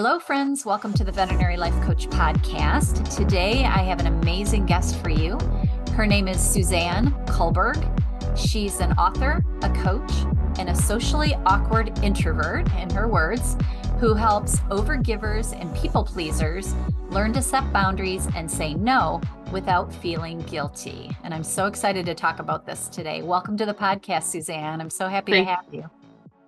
Hello, friends. Welcome to the Veterinary Life Coach Podcast. Today, I have an amazing guest for you. Her name is Suzanne Culberg. She's an author, a coach, and a socially awkward introvert, in her words, who helps overgivers and people pleasers learn to set boundaries and say no without feeling guilty. And I'm so excited to talk about this today. Welcome to the podcast, Suzanne. I'm so happy to have you.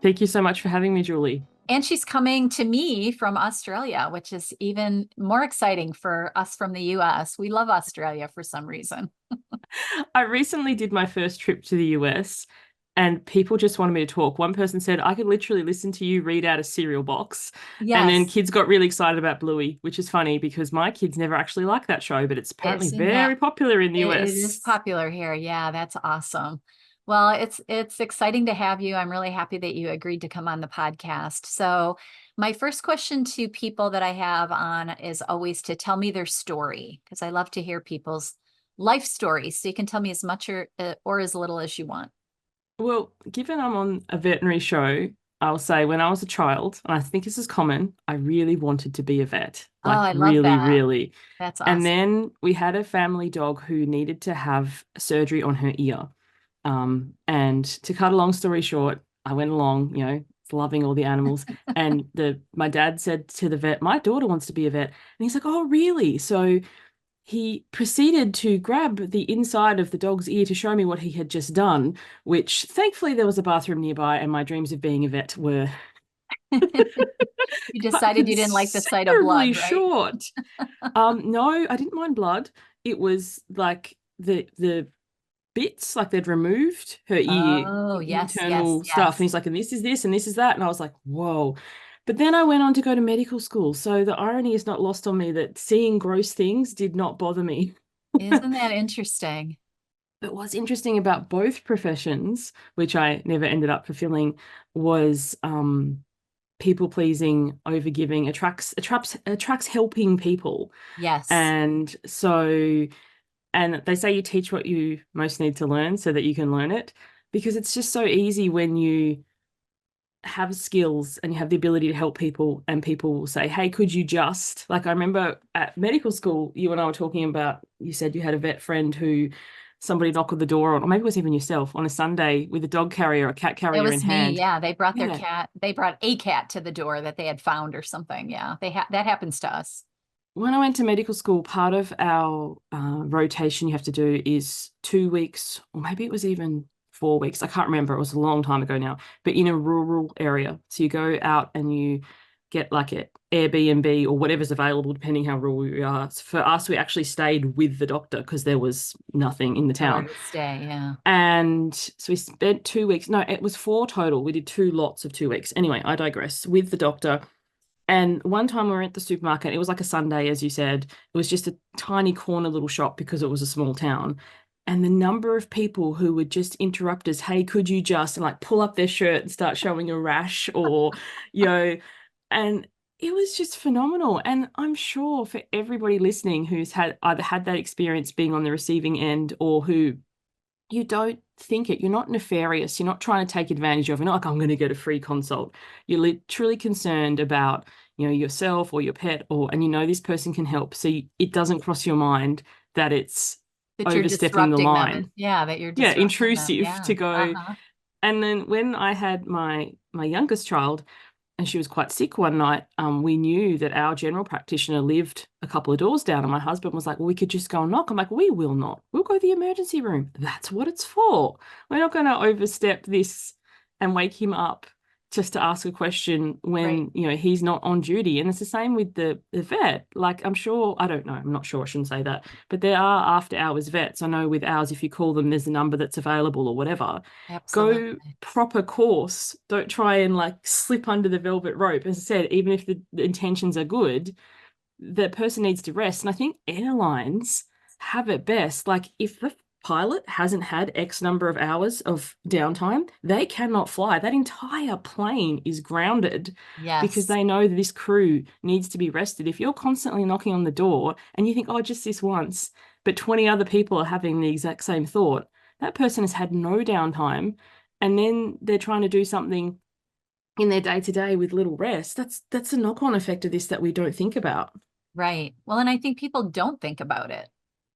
Thank you so much for having me, Julie. And she's coming to me from Australia, which is even more exciting for us from the US. We love Australia for some reason. I recently did my first trip to the US and people just wanted me to talk. One person said, I could literally listen to you read out a cereal box. Yes. And then kids got really excited about Bluey, which is funny because my kids never actually liked that show, but it's apparently very popular in the US. It is popular here. Yeah, that's awesome. Well, it's exciting to have you. I'm really happy that you agreed to come on the podcast. So my first question to people that I have on is always to tell me their story, because I love to hear people's life stories. So you can tell me as much or as little as you want. Well, given I'm on a veterinary show, I'll say when I was a child, and I think this is common, I really wanted to be a vet. Like I love really, that. really. That's awesome. And then we had a family dog who needed to have surgery on her ear. And to cut a long story short, I went along, loving all the animals. And my dad said to the vet, my daughter wants to be a vet. And he's like, oh, really? So he proceeded to grab the inside of the dog's ear to show me what he had just done, which thankfully there was a bathroom nearby and my dreams of being a vet were you decided you didn't like the sight of blood, right? Short. No, I didn't mind blood. It was like the bits, like they'd removed her ear, internal stuff. And he's like, and this is this and this is that. And I was like, whoa. But then I went on to go to medical school. So the irony is not lost on me that seeing gross things did not bother me. Isn't that interesting? But what's interesting about both professions, which I never ended up fulfilling, was people pleasing, overgiving, attracts helping people. Yes. And so, and they say you teach what you most need to learn so that you can learn it, because it's just so easy when you have skills and you have the ability to help people and people will say, hey, could you just, like I remember at medical school, you and I were talking about, you said you had a vet friend who somebody knocked on the door on, or maybe it was even yourself, on a Sunday with a dog carrier or a cat carrier in hand. It was me, yeah. They brought their cat, they brought a cat to the door that they had found or something. Yeah, that happens to us. When I went to medical school, part of our rotation you have to do is 2 weeks, or maybe it was even 4 weeks. I can't remember. It was a long time ago now, but in a rural area. So you go out and you get like an Airbnb or whatever's available, depending how rural you are. So for us, we actually stayed with the doctor because there was nothing in the town. Stay, yeah. And so we spent 2 weeks. No, it was 4 total. We did 2 lots of 2 weeks. Anyway, I digress. With the doctor. And one time we were at the supermarket, it was like a Sunday, as you said. It was just a tiny corner little shop because it was a small town. And the number of people who would just interrupt us, hey, could you just, and like pull up their shirt and start showing a rash or, and it was just phenomenal. And I'm sure for everybody listening who's either had that experience being on the receiving end or who you don't think it, you're not nefarious, you're not trying to take advantage of, you're not like, I'm going to get a free consult. You're literally concerned about, yourself or your pet and this person can help. So it doesn't cross your mind that it's overstepping the line. That you're intrusive to go. And then when I had my youngest child and she was quite sick one night, we knew that our general practitioner lived a couple of doors down and my husband was like, well, we could just go and knock. I'm like, we will not. We'll go to the emergency room. That's what it's for. We're not going to overstep this and wake him up just to ask a question when, he's not on duty. And it's the same with the vet. Like, I'm not sure, I shouldn't say that, but there are after hours vets. I know with ours, if you call them, there's a number that's available or whatever. Absolutely. Go proper course. Don't try and like slip under the velvet rope. As I said, even if the intentions are good, the person needs to rest. And I think airlines have it best. Like if the pilot hasn't had X number of hours of downtime, they cannot fly. That entire plane is grounded because they know that this crew needs to be rested. If you're constantly knocking on the door and you think, oh, just this once, but 20 other people are having the exact same thought, that person has had no downtime and then they're trying to do something in their day to day with little rest. That's a knock-on effect of this that we don't think about. Right. Well, and I think people don't think about it.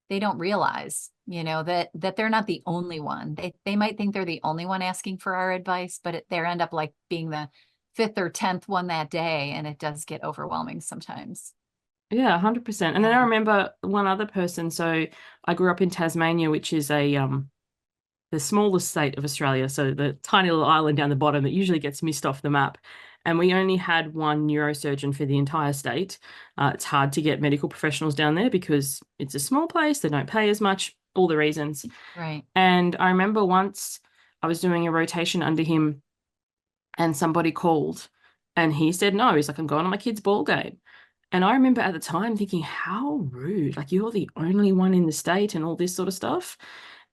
They don't realize, that they're not the only one. They might think they're the only one asking for our advice, but they end up like being the fifth or 10th one that day, and it does get overwhelming sometimes. Yeah, 100%. And then I Yeah. remember one other person. So I grew up in Tasmania, which is the smallest state of Australia, so the tiny little island down the bottom that usually gets missed off the map. And we only had one neurosurgeon for the entire state. It's hard to get medical professionals down there because it's a small place, they don't pay as much, all the reasons. Right. And I remember once I was doing a rotation under him and somebody called and he said no. He's like, I'm going to my kid's ball game. And I remember at the time thinking, how rude. Like, you're the only one in the state and all this sort of stuff.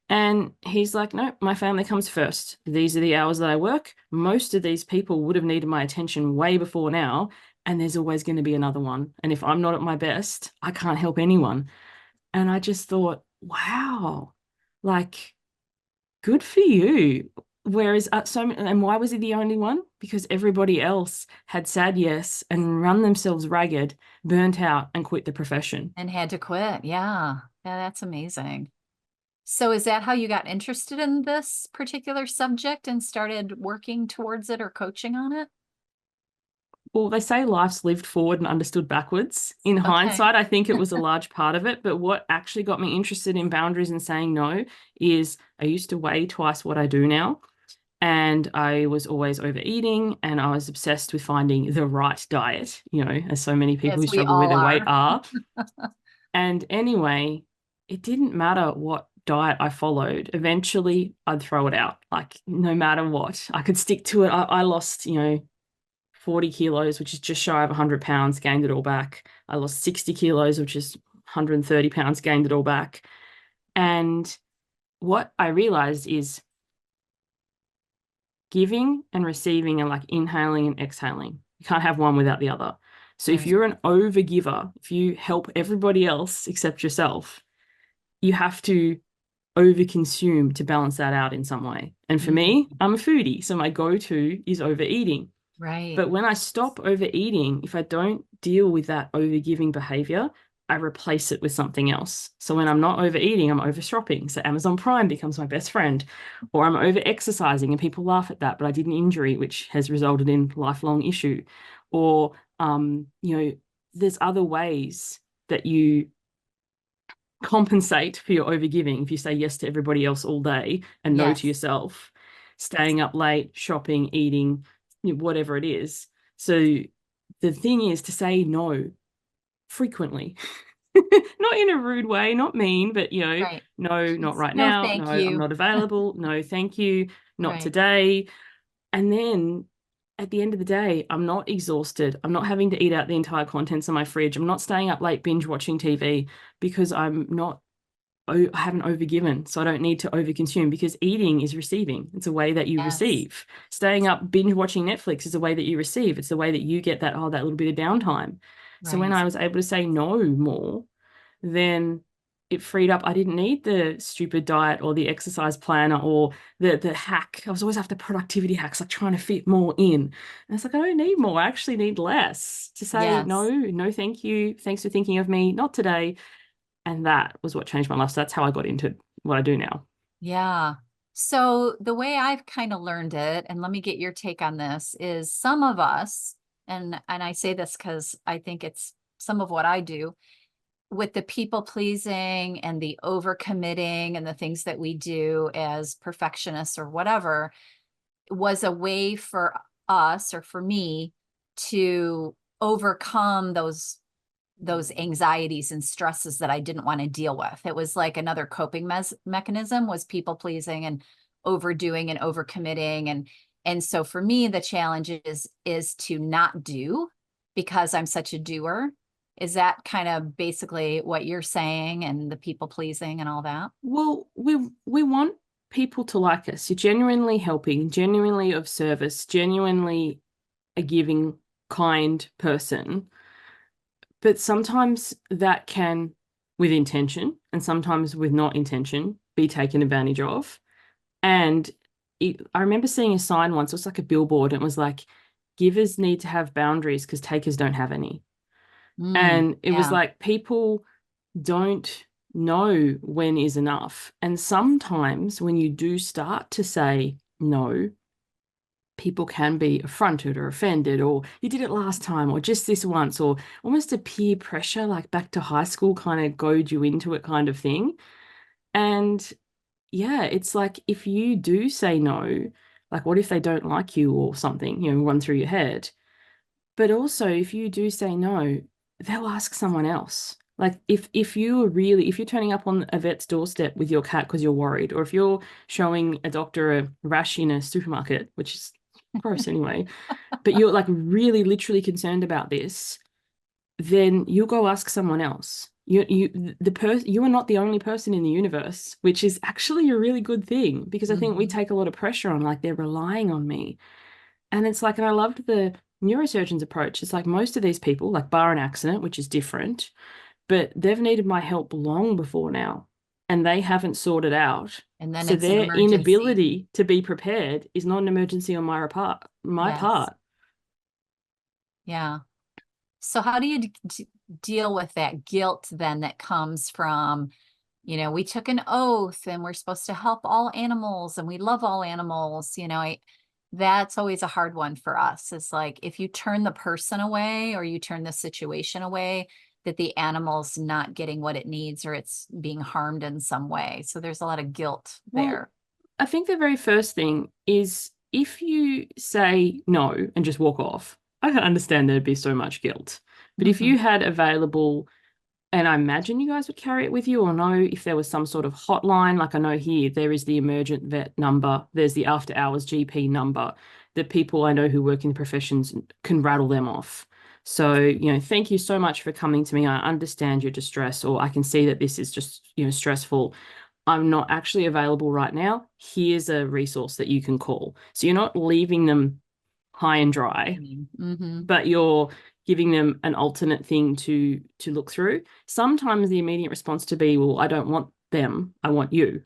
And he's like, no, my family comes first. These are the hours that I work. Most of these people would have needed my attention way before now. And there's always going to be another one. And if I'm not at my best, I can't help anyone. And I just thought, wow, like, good for you. Whereas and why was he the only one? Because everybody else had said yes and run themselves ragged, burnt out, and quit the profession. And had to quit. Yeah. Yeah, that's amazing. So is that how you got interested in this particular subject and started working towards it or coaching on it? Well, they say life's lived forward and understood backwards. In Okay. hindsight, I think it was a large part of it. But what actually got me interested in boundaries and saying no is I used to weigh twice what I do now. And I was always overeating and I was obsessed with finding the right diet, as so many people As who we struggle with all their weight are. are. And anyway, it didn't matter what diet I followed. Eventually, I'd throw it out. Like, no matter what, I could stick to it. I lost, 40 kilos, which is just shy of 100 pounds, gained it all back. I lost 60 kilos, which is 130 pounds, gained it all back. And what I realized is giving and receiving are like inhaling and exhaling. You can't have one without the other. So if Right. you're an overgiver, if you help everybody else except yourself, you have to overconsume to balance that out in some way. And for Mm, me, I'm a foodie, so my go-to is overeating. right. But when I stop overeating, if I don't deal with that overgiving behavior, I replace it with something else. So when I'm not overeating, I'm over shopping. So Amazon Prime becomes my best friend. Or I'm over exercising and people laugh at that, but I did an injury which has resulted in lifelong issue. Or there's other ways that you compensate for your overgiving if you say yes to everybody else all day and no to Yes. yourself, staying up late, shopping, eating, whatever it is. So the thing is to say no frequently, not in a rude way, not mean, but Right. no, not Just right no, now. No, thank I'm you. not available. No, thank you. Not Right. today. And then at the end of the day, I'm not exhausted. I'm not having to eat out the entire contents of my fridge. I'm not staying up late binge watching TV because I haven't overgiven, so I don't need to overconsume because eating is receiving. It's a way that you Yes. receive. Staying up binge watching Netflix is a way that you receive. It's the way that you get that little bit of downtime. So when Right. I was able to say no more, then it freed up. I didn't need the stupid diet or the exercise planner or the hack. I was always after productivity hacks, like trying to fit more in. And it's like, I don't need more. I actually need less to say no, Yes. no, thank you. Thanks for thinking of me. Not today. And that was what changed my life. So that's how I got into what I do now. Yeah. So the way I've kind of learned it, and let me get your take on this, is some of us, and I say this because I think it's some of what I do with the people pleasing and the overcommitting and the things that we do as perfectionists or whatever, was a way for us or for me to overcome those anxieties and stresses that I didn't want to deal with. It was like another coping mechanism was people pleasing and overdoing and overcommitting. And so for me, the challenge is to not do because I'm such a doer. Is that kind of basically what you're saying and the people pleasing and all that? Well, we want people to like us. You're genuinely helping, genuinely of service, genuinely a giving, kind person. But sometimes that can, with intention and sometimes with not intention, be taken advantage of. And I remember seeing a sign once, it was like a billboard, and it was like, givers need to have boundaries because takers don't have any. And it was Yeah. like people don't know when is enough. And sometimes when you do start to say no, people can be affronted or offended, or you did it last time, or just this once, or almost a peer pressure, like back to high school, kind of goad you into it kind of thing. And yeah, it's like if you do say no, like what if they don't like you or something, run through your head. But also, if you do say no, they'll ask someone else. Like if you're turning up on a vet's doorstep with your cat because you're worried, or if you're showing a doctor a rash in a supermarket, which is gross anyway, but you're like really literally concerned about this, then you'll go ask someone else. You are not the only person in the universe, which is actually a really good thing because I think we Hmm. take a lot of pressure on like they're relying on me. And it's like, and I loved the neurosurgeon's approach. It's like most of these people, like bar an accident, which is different, but they've needed my help long before now, and they haven't sorted out. And then So it's an their emergency. inability to be prepared is not an emergency on my Yes. part. Yeah. So how do you deal with that guilt then that comes from, we took an oath and we're supposed to help all animals and we love all animals, that's always a hard one for us. It's like if you turn the person away or you turn the situation away, that the animal's not getting what it needs or it's being harmed in some way. So there's a lot of guilt Well, there. I think the very first thing is if you say no and just walk off, I can understand there'd be so much guilt. But if Hmm. you had available, and I imagine you guys would carry it with you or know if there was some sort of hotline. Like I know here, there is the emergent vet number, there's the after hours GP number that people I know who work in the professions can rattle them off. So, thank you so much for coming to me. I understand your distress, or I can see that this is just, stressful. I'm not actually available right now. Here's a resource that you can call. So you're not leaving them high and dry, Hmm. but you're giving them an alternate thing to look through. Sometimes the immediate response to be, well, I don't want them, I want you.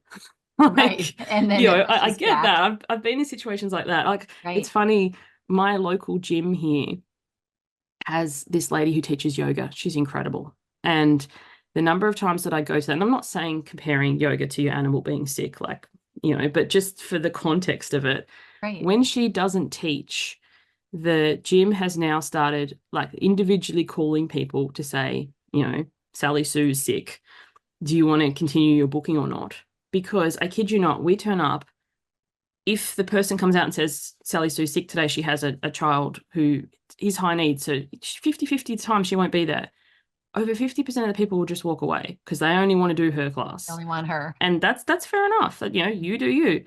Right. Like, And then it I pushes get back. that. I've been in situations like that. Like, it's Right. funny, my local gym here has this lady who teaches yoga. She's incredible. And the number of times that I go to that, and I'm not saying comparing yoga to your animal being sick, like, but just for the context of it, Right. when she doesn't teach, the gym has now started like individually calling people to say, Sally Sue's sick. Do you want to continue your booking or not? Because I kid you not, we turn up. If the person comes out and says, Sally Sue's sick today, she has a child who is high need, so 50-50 times she won't be there. Over 50% of the people will just walk away because they only want to do her I class. only want her. And that's fair enough. You do you.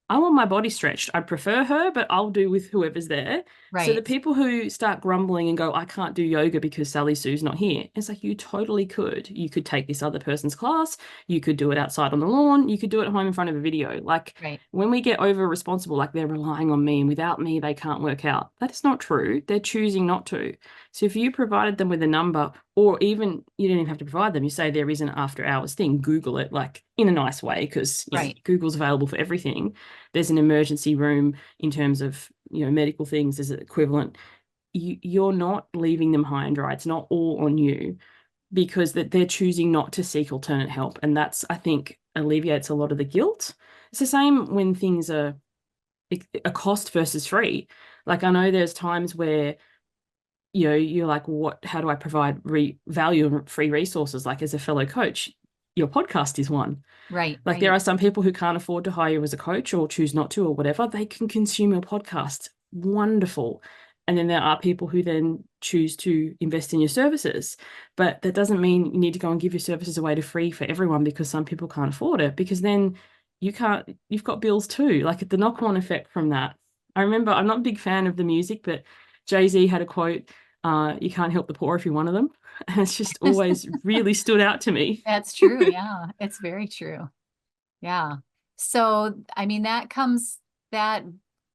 I want my body stretched. I prefer her, but I'll do with whoever's there. So the Right. people who start grumbling and go, I can't do yoga because Sally Sue's not here. It's like you totally could. You could take this other person's class. You could do it outside on the lawn. You could do it at home in front of a video. Like Right. when we get over responsible, like they're relying on me and without me, they can't work out. That is not true. They're choosing not to. So if you provided them with a number, or even you didn't even have to provide them, you say there is an after hours thing, Google it like in a nice way because Right. Google's available for everything. There's an emergency room in terms of medical things as an equivalent. You're not leaving them high and dry. It's not all on you because that they're choosing not to seek alternate help, and that's I think alleviates a lot of the guilt. It's the same when things are a cost versus free. Like I know there's times where you're like, what? How do I provide value and free resources? Like as a fellow coach, your podcast is one. Right. Like there Right. are some people who can't afford to hire you as a coach or choose not to or whatever. They can consume your podcast. Wonderful. And then there are people who then choose to invest in your services. But that doesn't mean you need to go and give your services away to free for everyone because some people can't afford it. Because then you've got bills too. Like the knock-on effect from that. I remember I'm not a big fan of the music, but Jay-Z had a quote, you can't help the poor if you're one of them. And it's just always really stood out to me. That's true. Yeah. It's very true. Yeah. So, I mean, that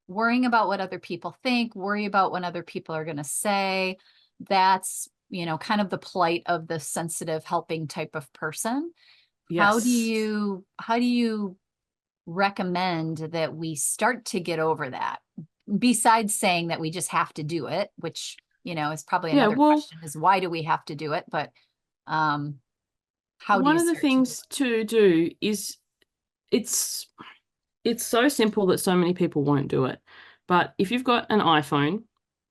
worrying about what other people think, worry about what other people are going to say. That's, kind of the plight of the sensitive helping type of person. Yes. How do you recommend that we start to get over that? besides saying that we just have to do it, which, is probably Yeah, another well, question, is why do we have to do it? But how do one you of the start to do things to do is it's it's so simple that so many people won't do it. But if you've got an iPhone,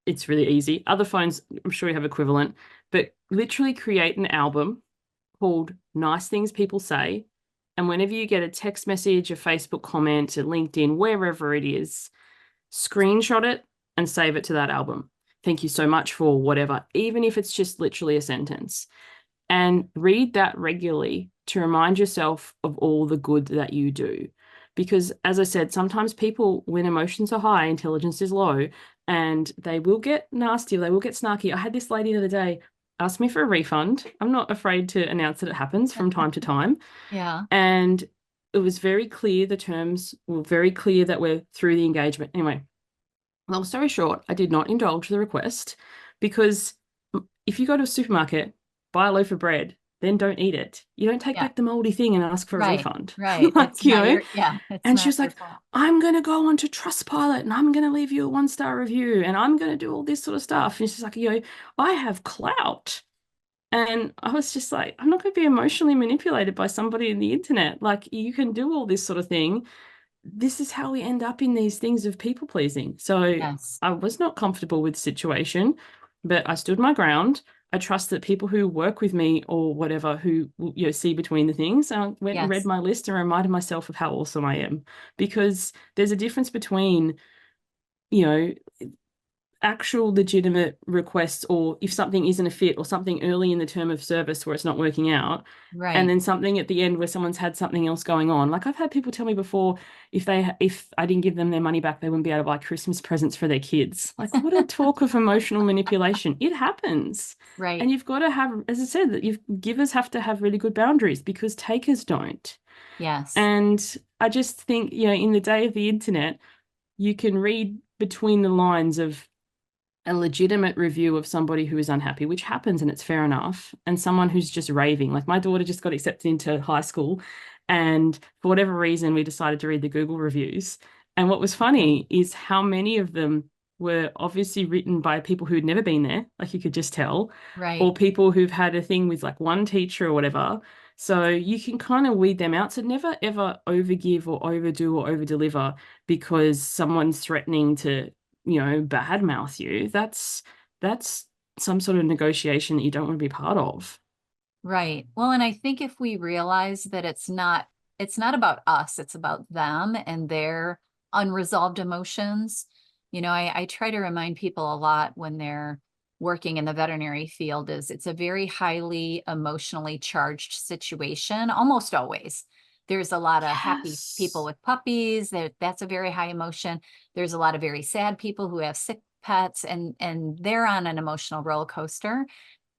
it's really easy. Other phones, I'm sure you have equivalent, but literally create an album called Nice Things People Say. And whenever you get a text message, a Facebook comment, a LinkedIn, wherever it is, screenshot it and save it to that album. Thank you so much for whatever, even if it's just literally a sentence. And read that regularly to remind yourself of all the good that you do. Because, as I said, sometimes people, when emotions are high, intelligence is low, and they will get nasty, they will get snarky. I had this lady the other day ask me for a refund. I'm not afraid to announce that it happens from time to time. Yeah. And it was very clear, the terms were very clear that we're through the engagement. Anyway, long story short, I did not indulge the request because if you go to a supermarket, buy a loaf of bread, then don't eat it. You don't take Yeah. back the moldy thing and ask for a Right. refund. Right. It's Like, you not know, your, yeah, it's and she not was your like, fault. I'm going to go on to Trustpilot and I'm going to leave you a 1-star review and I'm going to do all this sort of stuff. And she's like, I have clout. And I was just like, I'm not going to be emotionally manipulated by somebody in the internet. Like, you can do all this sort of thing. This is how we end up in these things of people pleasing. So Yes. I was not comfortable with the situation, but I stood my ground. I trust that people who work with me or whatever who see between the things. I went and read Yes. my list and reminded myself of how awesome I am because there's a difference between you know actual legitimate requests or if something isn't a fit or something early in the term of service where it's not working out and Right. then something at the end where someone's had something else going on. Like I've had people tell me before if I didn't give them their money back they wouldn't be able to buy Christmas presents for their kids. Like what a talk of emotional manipulation. It happens. And Right. you've got to have, as I said, that givers have to have really good boundaries because takers don't. Yes. And I just think, in the day of the internet, you can read between the lines of a legitimate review of somebody who is unhappy, which happens and it's fair enough, and someone who's just raving. Like my daughter just got accepted into high school, and for whatever reason, we decided to read the Google reviews. And what was Okay. funny is how many of them were obviously written by people who'd never been there, like you could just tell, Right. or people who've had a thing with like one teacher or whatever. So you can kind of weed them out. So never ever overgive or overdo or overdeliver because someone's threatening to badmouth you, that's some sort of negotiation that you don't want to be part of. Right. Well, and I think if we realize that it's not about us, it's about them and their unresolved emotions. I try to remind people a lot when they're working in the veterinary field is it's a very highly emotionally charged situation, almost always. There's a lot of happy people Yes. with puppies, that's a very high emotion. There's a lot of very sad people who have sick pets and they're on an emotional roller coaster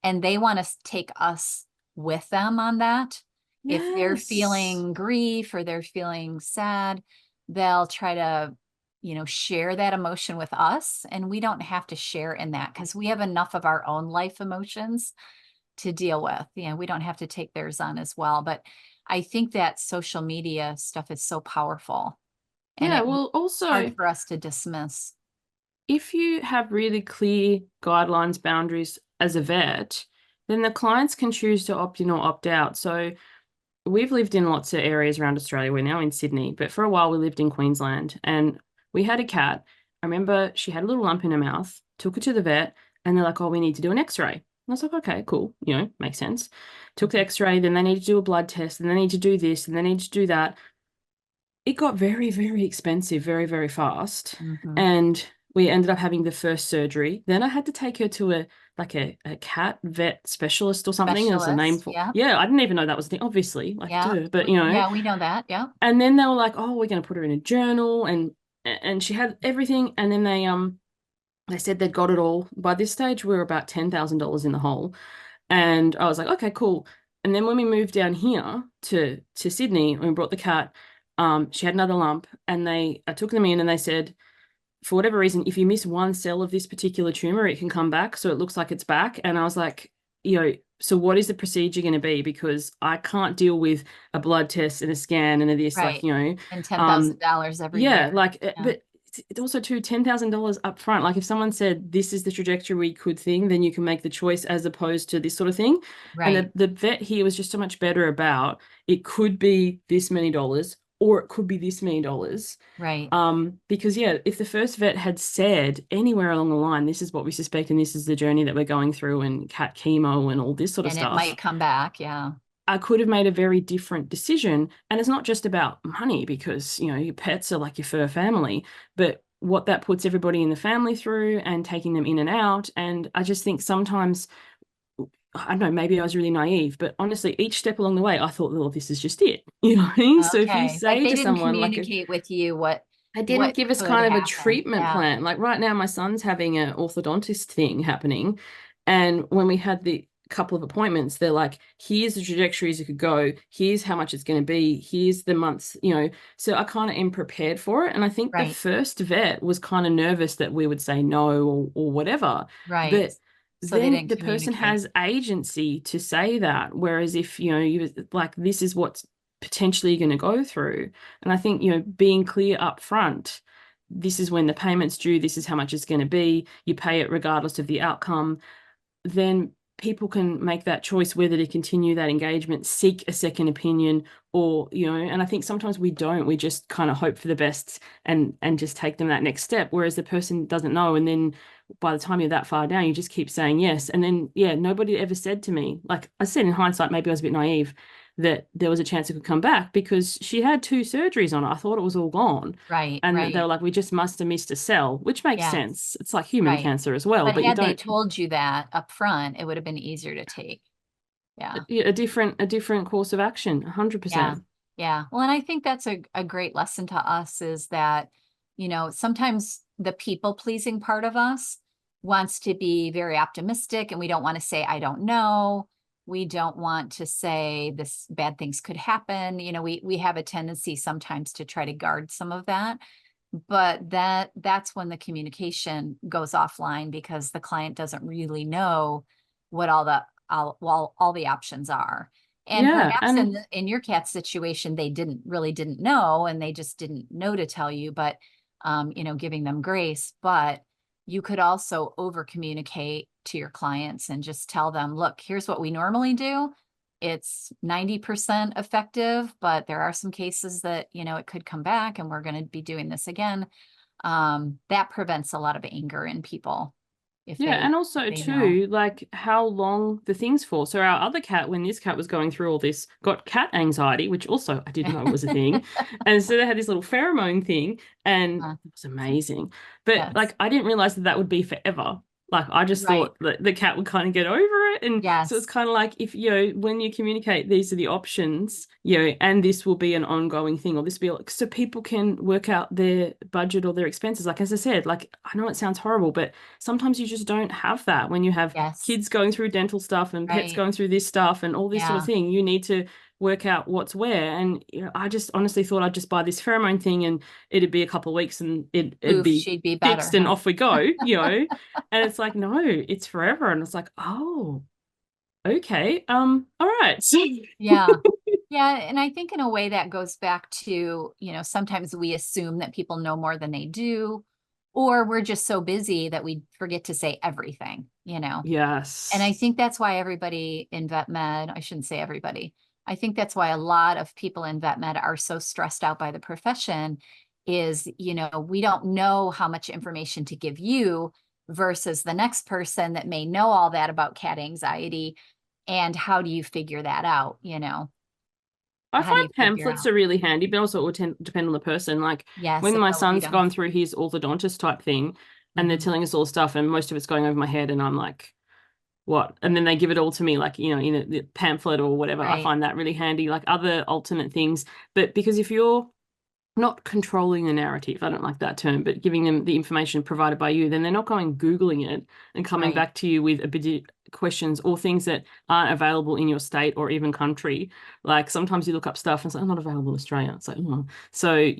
and they want to take us with them on that. If they're Yes. feeling grief or they're feeling sad, they'll try to, share that emotion with us. And we don't have to share in that because we have enough of our own life emotions to deal with. We don't have to take theirs on as well. But I think that social media stuff is so powerful and Yeah, it's well, hard also, for us to dismiss. if you have really clear guidelines, boundaries as a vet, then the clients can choose to opt in or opt out. So we've lived in lots of areas around Australia. We're now in Sydney, but for a while we lived in Queensland and we had a cat. I remember she had a little lump in her mouth, took her to the vet, and they're like, oh, we need to do an x-ray. And I was like, okay, cool. Makes sense. Took the Mhm. x-ray, then they need to do a blood test, and they need to do this, and they need to do that. It got very, very expensive very, very fast. Mhm. And we ended up having the first surgery. Then I had to take her to a cat vet specialist or something. There's a name Specialists. for, Yeah. yeah, I didn't even know that was the thing, obviously, like, Yeah. duh, but Yeah, we know that. Yeah. and then they were like, oh, we're going to put her in a journal and she had everything. And then they said they'd got it all. By this stage, we were about $10,000 in the hole. And I was like, okay, cool. And then when we moved down here to Sydney and we brought the cat, she had another lump and I took them in and they said, for whatever reason, if you miss one cell of this particular tumor, it can come back. So it looks like it's back. And I was like, so what is the procedure going to be? Because I can't deal with a blood test and a scan and a this, like, Right. And um, $10,000 every yeah, year. like, Yeah. but it's also too $10,000 up front. Like if someone said this is the trajectory we could think, then you can make the choice as opposed to this sort of thing. And Right. the vet here was just so much better about it could be this many dollars or it could be this many dollars. Right. Because yeah, if the first vet had said anywhere along the line, this is what we suspect and this is the journey that we're going through and cat chemo and all this sort of And it stuff, might come back. Yeah. I could have made a very different decision. And it's not just about money because, your pets are like your fur family, but what that puts everybody in the family through and taking them in and out. And I just think sometimes, I don't know, maybe I was really naive, but honestly, each step along the way, I thought, well, this is just it. You know what I mean? So if you Okay. Like say they to didn't someone like communicate with you they didn't what give us could kind of a happen. treatment Yeah. plan. Like right now, my son's having an orthodontist thing happening. And when we had the couple of appointments, they're like, here's the trajectories you could go, here's how much it's going to be, here's the months. So I kind of am prepared for it. And I think the Right. first vet was kind of nervous that we would say no or whatever. Right. But So they then didn't the person communicate. has agency to say that. Whereas if, you like, this is what's potentially going to go through. And I think, being clear up front, this is when the payment's due, this is how much it's going to be, you pay it regardless of the outcome, then people can make that choice whether to continue that engagement, seek a second opinion, or, and I think sometimes we don't, we just kind of hope for the best and just take them that next step, whereas the person doesn't know. And then by the time you're that far down, you just keep saying yes. And then, yeah, nobody ever said to me, like I said, in hindsight, maybe I was a bit naive, that there was a chance it could come back because she had two surgeries on it. I thought it was all gone. Right. And they were Right. like, we just must have missed a cell, which makes Yes. sense. It's like human Right. cancer as well, But but you had they don't, told you that up front, it would have been easier to take. Yeah. a different course of action, Yeah. 100%. Yeah. Well, and I think that's a great lesson to us is that, sometimes the people pleasing part of us wants to be very optimistic and we don't want to say, I don't know. We don't want to say this bad things could happen. We have a tendency sometimes to try to guard some of that, but that's when the communication goes offline because the client doesn't really know what all the options are. And Yeah, perhaps and in your cat's situation, they didn't know and they just didn't know to tell you, but giving them grace. But you could also over communicate to your clients and just tell them, look, here's what we normally do. It's 90% effective, but there are some cases that, it could come back and we're going to be doing this again. That prevents a lot of anger in people if yeah, and if also they know. too, like how long the thing's for. So our other cat, when this cat was going through all this, got cat anxiety, which also I didn't know was a thing. And so they had this little pheromone thing, and Uh, it was amazing. But yes. like I didn't realize that that would be forever. Like I just Right. thought that the cat would kind of get over it. And so it's Yes. kind of like if, when you communicate these are the options, and this will be an ongoing thing, or this will be like, so people can work out their budget or their expenses. Like as I said, like I know it sounds horrible, but sometimes you just don't have that when you have Yes. kids going through dental stuff and pets Right. going through this stuff and all this sort of Yeah. thing. You need to work out what's where. And I just honestly thought I'd just buy this pheromone thing and it'd be a couple of weeks and it'd Poof, be she'd be better, fixed and huh? off we go. And it's like, no, it's forever. And it's like, oh, okay. All right. Yeah. Yeah. And I think in a way that goes back to, sometimes we assume that people know more than they do, or we're just so busy that we forget to say everything. And I Yes. think that's why everybody in vet med, I shouldn't say everybody, I think that's why a lot of people in vet med are so stressed out by the profession is, we don't know how much information to give you versus the next person that may know all that about cat anxiety. And how do you figure that out? I How do find you figure pamphlets out? are really handy, but also it will depend on the person. Like Yes, when it my will read son's them. gone through his orthodontist type thing and they're Mhm. telling us all stuff and most of it's going over my head and I'm like, what? And then they give it all to me, like, in the pamphlet or whatever. I Right. find that really handy, like other alternate things. But because if you're not controlling the narrative, I don't like that term, but giving them the information provided by you, then they're not going Googling it and coming Right. back to you with a bit of questions or things that aren't available in your state or even country. Like sometimes you look up stuff and it's like, "Oh, not available in Australia." It's like, oh. So,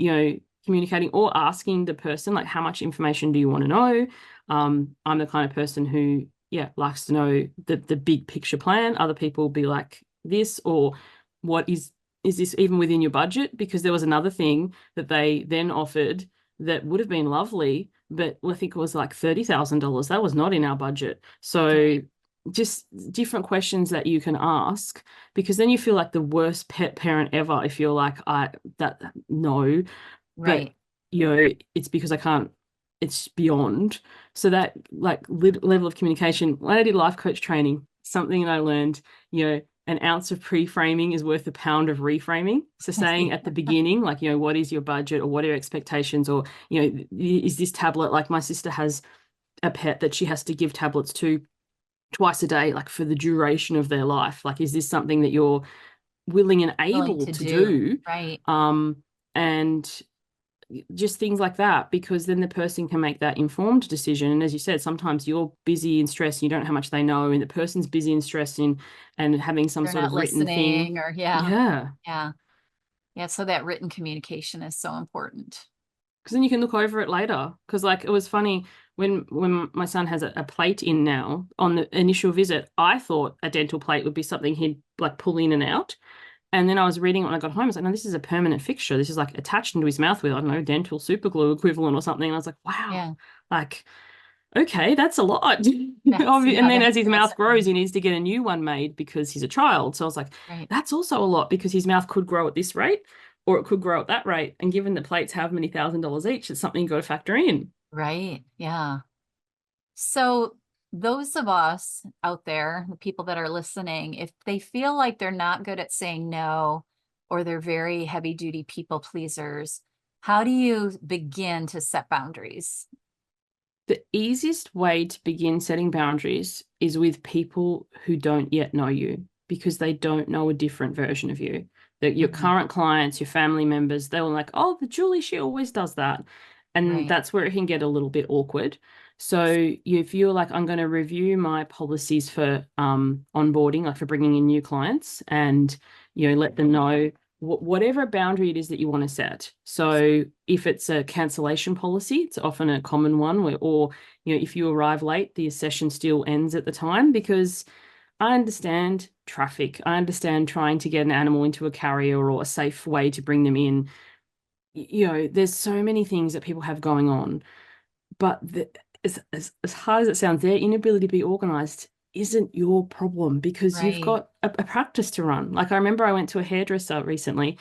communicating or asking the person, like, how much information do you want to know? I'm the kind of person who, yeah, likes to know the big picture plan. Other people will be like this, or what is this even within your budget? Because there was another thing that they then offered that would have been lovely, but I think it was like $30,000. That was not in our budget. So Right. just different questions that you can ask, because then you feel like the worst pet parent ever if you're like, I that no, but Right. it's because I can't, it's beyond. So that like level of communication. When I did life coach training, something that I learned, an ounce of pre-framing is worth a pound of reframing. So saying at the beginning, like, what is your budget, or what are your expectations, or, is this tablet, like my sister has a pet that she has to give tablets to twice a day, like for the duration of their life. Like, is this something that you're willing and Willing able to to do. do? Right. And just things like that, because then the person can make that informed decision. And as you said, sometimes you're busy and stressed and you don't know how much they know, and the person's busy and stressed and having some They're sort not of written thing. listening or yeah. Yeah. Yeah. Yeah. So that written communication is so important. Because then you can look over it later. Because like it was funny when my son has a plate in now on the initial visit, I thought a dental plate would be something he'd like pull in and out. And then I was reading it when I got home. I was like, no, this is a permanent fixture. This is like attached into his mouth with, I don't know, dental super glue equivalent or something. And I was like, wow, Yeah. like, okay, that's a lot. That's And yeah, then as his that's mouth grows, he needs to get a new one made because he's a child. So I was like, right. that's also a lot, because his mouth could grow at this rate or it could grow at that rate. And given the plates have many $1,000s each, it's something you've got to factor in. Right. Yeah. So those of us out there, the people that are listening, if they feel like they're not good at saying no, or they're very heavy duty people pleasers, how do you begin to set boundaries? The easiest way to begin setting boundaries is with people who don't yet know you, because they don't know a different version of you. That your Mhm. current clients, your family members, they were like, oh, the Julie, she always does that. And Right. that's where it can get a little bit awkward. So if you're like, I'm going to review my policies for onboarding, like for bringing in new clients, and let them know whatever boundary it is that you want to set. So if it's a cancellation policy, it's often a common one where, or, if you arrive late, the session still ends at the time, because I understand traffic. I understand trying to get an animal into a carrier or a safe way to bring them in. There's so many things that people have going on, but as hard as it sounds, their inability to be organized isn't your problem, because you've Right. got a practice to run. Like I remember I went to a hairdresser recently,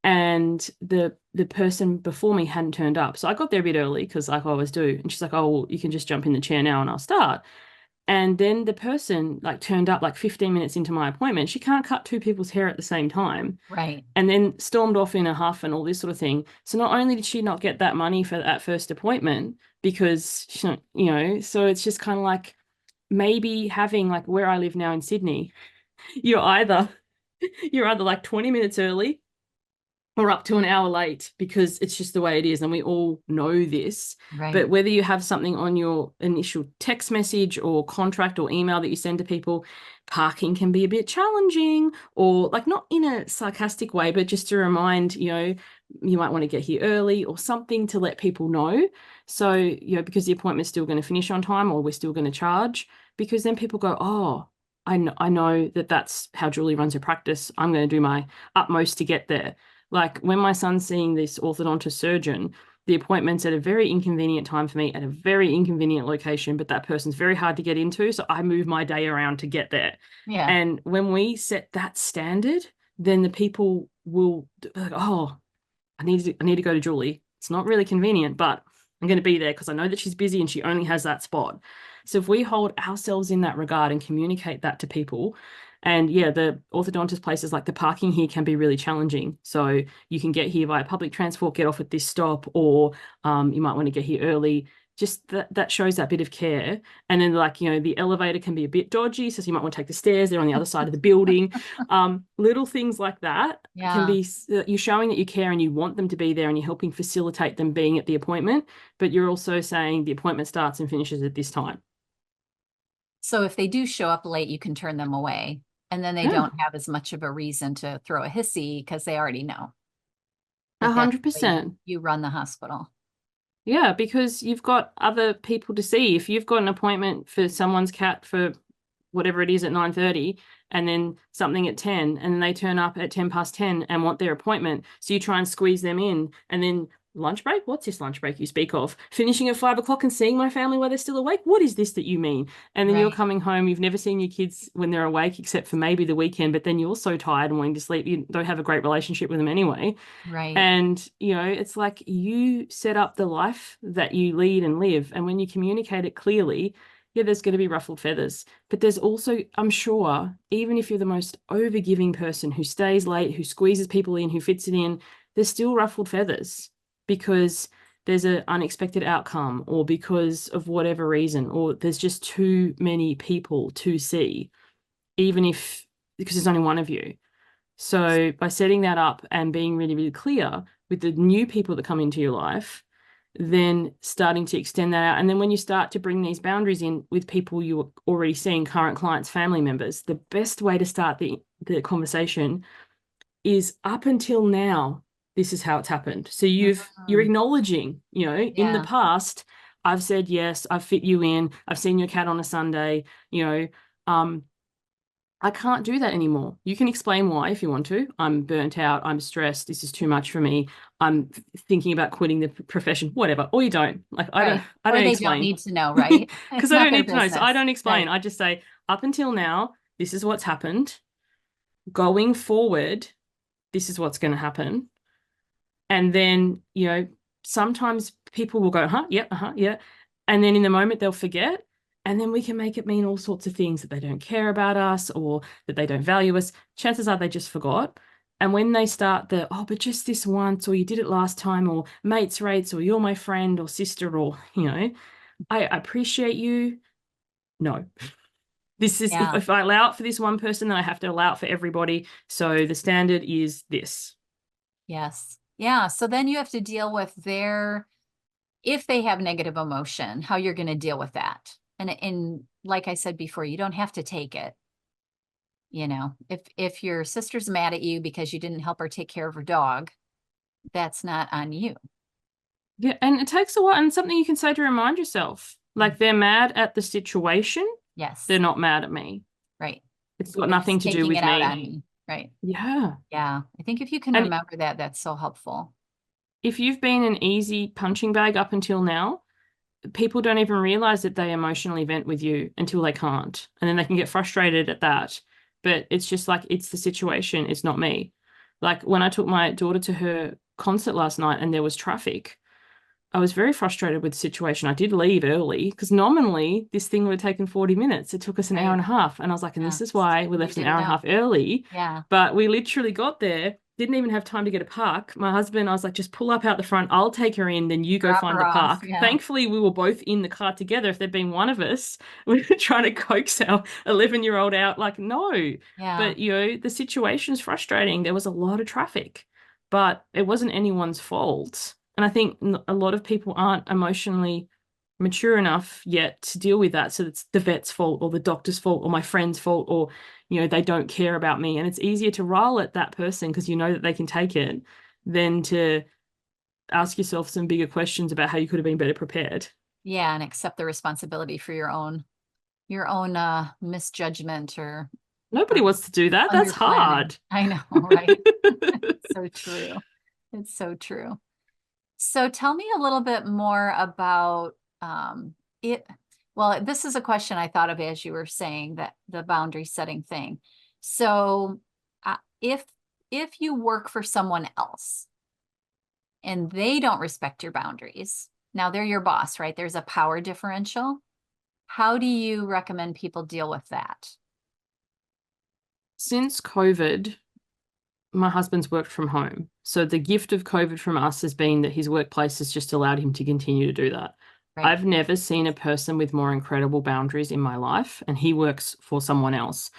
and the person before me hadn't turned up. So I got there a bit early because like I always do. And she's like, oh, well, you can just jump in the chair now and I'll start. And then the person like turned up like 15 minutes into my appointment. She can't cut two people's hair at the same time. Right. And then stormed off in a huff and all this sort of thing. So not only did she not get that money for that first appointment, because so it's just kind of like maybe having, like where I live now in Sydney, you're either you're either like 20 minutes early or up to an hour late, because it's just the way it is. And we all know this. But Right. whether you have something on your initial text message or contract or email that you send to people, parking can be a bit challenging, or like not in a sarcastic way, but just to remind, you might want to get here early or something to let people know. So, because the appointment's still going to finish on time, or we're still going to charge, because then people go, oh, I know that that's how Julie runs her practice. I'm going to do my utmost to get there. Like when my son's seeing this orthodontist surgeon, the appointment's at a very inconvenient time for me at a very inconvenient location, but that person's very hard to get into. So I move my day around to get there. Yeah. And when we set that standard, then the people will be like, oh, I need to go to Julie. It's not really convenient, but I'm going to be there because I know that she's busy and she only has that spot. So if we hold ourselves in that regard and communicate that to people, and yeah, the orthodontist places, like the parking here can be really challenging. So you can get here via public transport, get off at this stop, or you might want to get here early. Just that shows that bit of care. And then like, the elevator can be a bit dodgy. So you might want to take the stairs. They're on the other side of the building. Little things like that can Yeah. be, you're showing that you care and you want them to be there, and you're helping facilitate them being at the appointment, but you're also saying the appointment starts and finishes at this time. So if they do show up late, you can turn them away. And then they Yeah, don't have as much of a reason to throw a hissy because they already know a that that's hundred the way percent. you run the hospital. Yeah, because you've got other people to see. If you've got an appointment for someone's cat for whatever it is at 9:30, and then something at 10, and then they turn up at 10 past 10 and want their appointment, so you try and squeeze them in, and then lunch break? What's this lunch break you speak of? Finishing at 5 o'clock and seeing my family while they're still awake? What is this that you mean? And then you're Right. coming home, you've never seen your kids when they're awake, except for maybe the weekend, but then you're so tired and wanting to sleep, you don't have a great relationship with them anyway. Right. And, it's like you set up the life that you lead and live. And when you communicate it clearly, yeah, there's going to be ruffled feathers. But there's also, I'm sure, even if you're the most overgiving person who stays late, who squeezes people in, who fits it in, there's still ruffled feathers because there's an unexpected outcome or because of whatever reason, or there's just too many people to see, even if, because there's only one of you. So by setting that up and being really, really clear with the new people that come into your life, then starting to extend that out. And then when you start to bring these boundaries in with people you're already seeing, current clients, family members, the best way to start the conversation is up until now, this is how it's happened. So you're Mhm. acknowledging, in the Yeah. past, I've said yes, I've fit you in, I've seen your cat on a Sunday, um, I can't do that anymore. You can explain why if you want to. I'm burnt out. I'm stressed. This is too much for me. I'm thinking about quitting the profession, whatever. Or you don't. Like Right. I Or don't they don't explain need to know, right? It's because I not don't their need to know. So I business. don't explain. Right. I just say, up until now, this is what's happened. Going forward, this is what's going to happen. And then, sometimes people will go, huh, yeah, yeah. And then in the moment they'll forget. And then we can make it mean all sorts of things that they don't care about us or that they don't value us. Chances are they just forgot. And when they start oh, but just this once, or you did it last time, or mates rates, or you're my friend or sister, or, I appreciate you. No, this is, Yeah. if I allow it for this one person, then I have to allow it for everybody. So the standard is this. Yes. Yeah. So then you have to deal with if they have negative emotion, how you're going to deal with that. And like I said before, you don't have to take it. If your sister's mad at you because you didn't help her take care of her dog, that's not on you. Yeah, and it takes a while, and something you can say to remind yourself. Mm. Like they're mad at the situation, they're Yes. not mad at me. Right. It's got They're nothing just to do taking with it out on me. me. Right. Yeah. Yeah. I think if you can And remember that, that's so helpful. if you've been an easy punching bag up until now, people don't even realize that they emotionally vent with you until they can't. And then they can get frustrated at that. But it's just like, it's the situation, it's not me. Like when I took my daughter to her concert last night and there was traffic, I was very frustrated with the situation. I did leave early because nominally this thing would have taken 40 minutes. It took us an hour Right. and a half. And I was like, and Yeah. this is why we You left an didn't hour and a know. half early. Yeah. But we literally got there, didn't even have time to get a park. My husband, I was like, just pull up out the front. I'll take her in, then you go Drop find her a off. park. Yeah. Thankfully, we were both in the car together. If there'd been one of us, we were trying to coax our 11-year-old out. Like, no. Yeah. But, the situation's frustrating. There was a lot of traffic, but it wasn't anyone's fault. And I think a lot of people aren't emotionally mature enough yet to deal with that. So it's the vet's fault or the doctor's fault or my friend's fault or, they don't care about me. And it's easier to rile at that person because you know that they can take it than to ask yourself some bigger questions about how you could have been better prepared. Yeah. And accept the responsibility for your own misjudgment or Nobody wants to do that. That's under planning. hard. I know, right? So true. It's so true. So tell me a little bit more about it. Well, this is a question I thought of as you were saying that the boundary setting thing. So if you work for someone else and they don't respect your boundaries, now they're your boss, right? There's a power differential. How do you recommend people deal with that? Since COVID, my husband's worked from home. So the gift of COVID from us has been that his workplace has just allowed him to continue to do that. Right. I've never seen a person with more incredible boundaries in my life, and he works for someone else.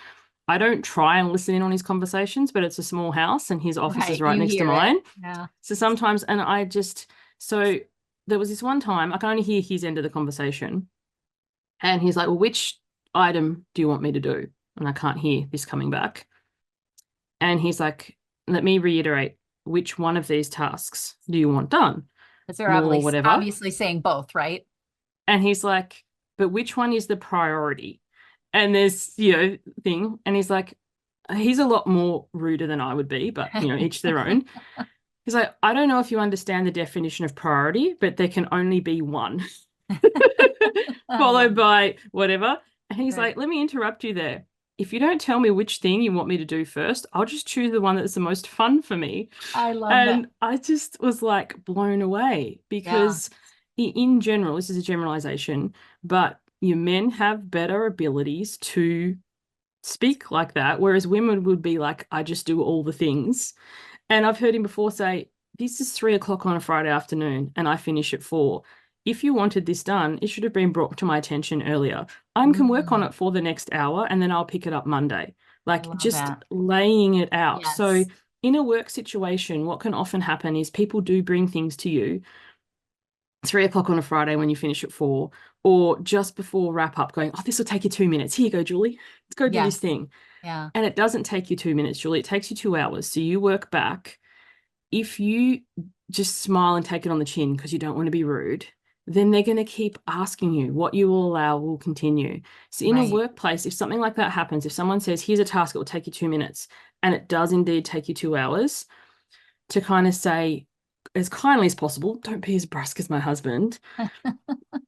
I don't try and listen in on his conversations, but it's a small house and his office is Right. right You next to hear it. mine. Yeah. So sometimes, and so there was this one time I can only hear his end of the conversation. And he's like, well, which item do you want me to do? And I can't hear this coming back. And he's like, let me reiterate, which one of these tasks do you want done? Because they're More, obviously whatever. obviously saying both, right? And he's like, but which one is the priority? And there's, thing. And he's like, he's a lot more ruder than I would be, but, each their own. He's like, I don't know if you understand the definition of priority, but there can only be one, I love followed by whatever. And he's right. like, let me interrupt you there. If you don't tell me which thing you want me to do first, I'll just choose the one that's the most fun for me. I love that. And I just was like blown away Yeah. because in general, this is a generalization, but you men have better abilities to speak like that, whereas women would be like, I just do all the things. And I've heard him before say, this is 3 o'clock on a Friday afternoon and I finish at 4. If you wanted this done, it should have been brought to my attention earlier. I can work on Mm, it for the next hour and then I'll pick it up Monday. I Like love just that. laying it out. So Yes. in a work situation, what can often happen is people do bring things to you 3 o'clock on a Friday when you finish at 4, or just before wrap up, going, oh, this will take you 2 minutes. Here you go, Julie. Let's go do this Yes. thing. Yeah. And it doesn't take you 2 minutes, Julie. It takes you 2 hours. So you work back. If you just smile and take it on the chin because you don't want to be rude, then they're going to keep asking you. What you will allow will continue. So in a Right. workplace, if something like that happens, if someone says, here's a task, it will take you 2 minutes, and it does indeed take you 2 hours, to kind of say, as kindly as possible, don't be as brusque as my husband.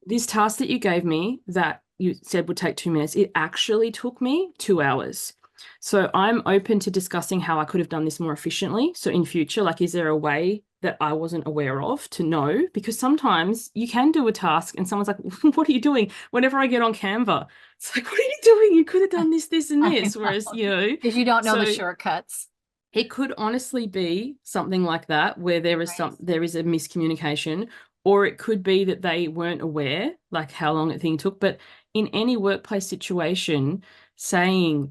This task that you gave me that you said would take 2 minutes, it actually took me 2 hours. So I'm open to discussing how I could have done this more efficiently. So in future, like, is there a way that I wasn't aware of to know? Because sometimes you can do a task and someone's like, what are you doing? Whenever I get on Canva, it's like, what are you doing? You could have done this, this, and I this. Whereas, know. Because you don't know the so shortcuts. it could honestly be something like that where Right. there is a miscommunication, or it could be that they weren't aware, like how long a thing took. But in any workplace situation, saying,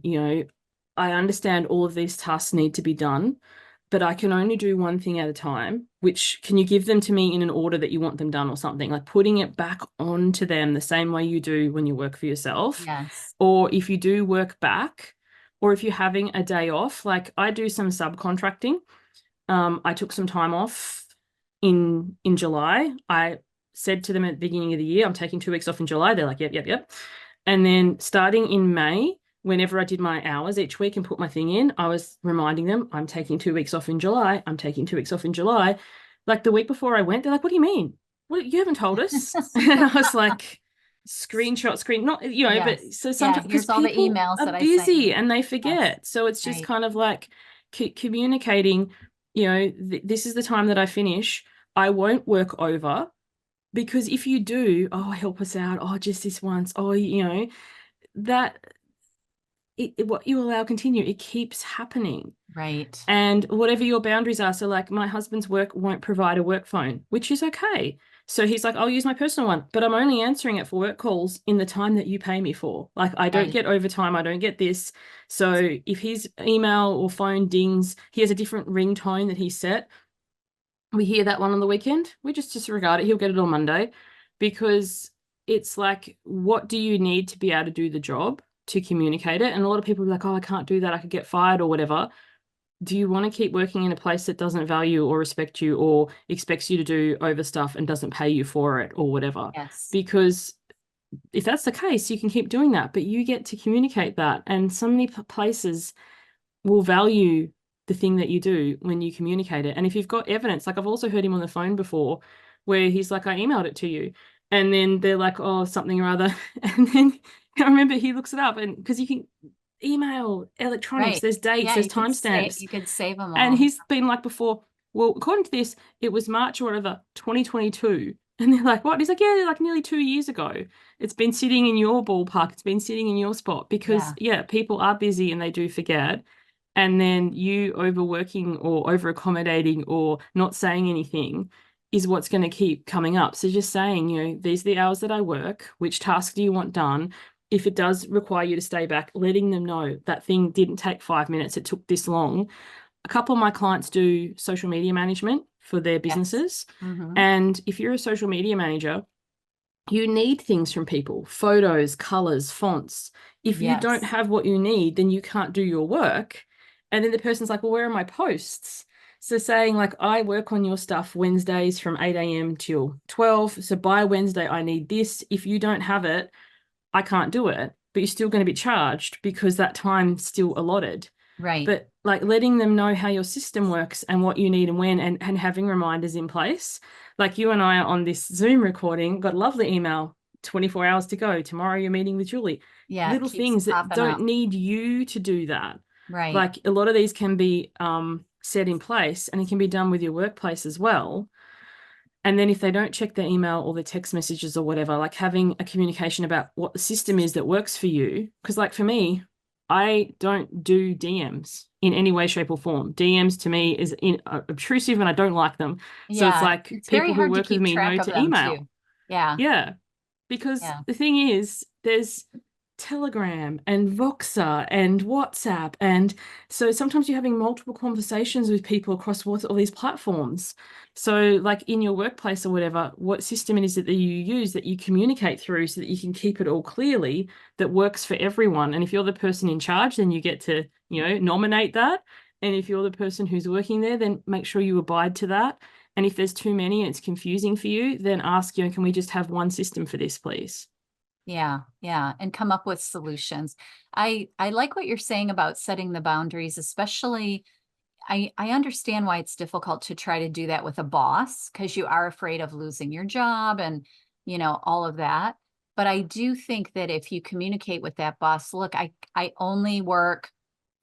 I understand all of these tasks need to be done, but I can only do one thing at a time. Which can you give them to me in an order that you want them done or something? Like putting it back onto them the same way you do when you work for yourself. Yes. Or if you do work back, or if you're having a day off, like I do some subcontracting. I took some time off in July. I said to them at the beginning of the year, I'm taking 2 weeks off in July. They're like, yep, yep, yep. And then starting in May, whenever I did my hours each week and put my thing in, I was reminding them, I'm taking 2 weeks off in July. I'm taking 2 weeks off in July. Like the week before I went, they're like, what do you mean? Well, you haven't told us. And I was like, not, but Yes. so Yeah. sometimes because Here's all the people emails are that I sent you. busy and they Yes. forget. So it's just Right. kind of like communicating, this is the time that I finish. I won't work over because if you do, oh, help us out. Oh, just this once. Oh, that what you allow continue, it keeps happening. Right. And whatever your boundaries are. So, like, my husband's work won't provide a work phone, which is okay. So he's like, I'll use my personal one, but I'm only answering it for work calls in the time that you pay me for. Like, I don't Right. get overtime. I don't get this. So if his email or phone dings, he has a different ringtone that he set. We hear that one on the weekend. We just disregard it. He'll get it on Monday because it's like, what do you need to be able to do the job to communicate it? And a lot of people are like, oh, I can't do that. I could get fired or whatever. Do you want to keep working in a place that doesn't value or respect you or expects you to do over stuff and doesn't pay you for it or whatever? Yes. Because if that's the case, you can keep doing that, but you get to communicate that. And so many places will value the thing that you do when you communicate it. And if you've got evidence, like I've also heard him on the phone before where he's like, I emailed it to you. And then they're like, oh, something or other. And then I remember he looks it up and because you can email electronics, Right. there's dates, Yeah. there's You timestamps. could save them And all. he's been like before, well, according to this, it was March or whatever, 2022. And they're like, what? He's like, yeah, like nearly 2 years ago. It's been sitting in your ballpark. It's been sitting in your spot because, Yeah. yeah, people are busy and they do forget. And then you overworking or over accommodating or not saying anything is what's going to keep coming up. So just saying, these are the hours that I work. Which task do you want done? If it does require you to stay back, letting them know that thing didn't take 5 minutes, it took this long. A couple of my clients do social media management for their Yes. businesses. Mm-hmm. And if you're a social media manager, you need things from people, photos, colors, fonts. If you don't Yes. have what you need, then you can't do your work. And then the person's like, well, where are my posts? So saying like, I work on your stuff Wednesdays from 8 a.m. till 12. So by Wednesday, I need this. If you don't have it, I can't do it. But you're still going to be charged because that time's still allotted. Right. But like letting them know how your system works and what you need and when, and having reminders in place. Like you and I are on this Zoom recording, got a lovely email, 24 hours to go. Tomorrow you're meeting with Julie. Yeah, it Little keeps things that popping don't up. need you to do that. Right. Like a lot of these can be set in place, and it can be done with your workplace as well. And then if they don't check their email or their text messages or whatever, like having a communication about what the system is that works for you. Because like for me, I don't do DMs in any way, shape, or form. DMs to me is obtrusive and I don't like them. So it's Yeah, like it's very people who hard to work with keep me track know of to them email. too. Yeah. Yeah, because Yeah. the thing is, there's Telegram and Voxer and WhatsApp. And so sometimes you're having multiple conversations with people across all these platforms. So, like in your workplace or whatever, what system it is that you use that you communicate through so that you can keep it all clearly that works for everyone. And if you're the person in charge, then you get to, nominate that. And if you're the person who's working there, then make sure you abide to that. And if there's too many and it's confusing for you, then ask, can we just have one system for this, please? Yeah, yeah, and come up with solutions. I like what you're saying about setting the boundaries, especially I understand why it's difficult to try to do that with a boss because you are afraid of losing your job and all of that. But I do think that if you communicate with that boss, look, I only work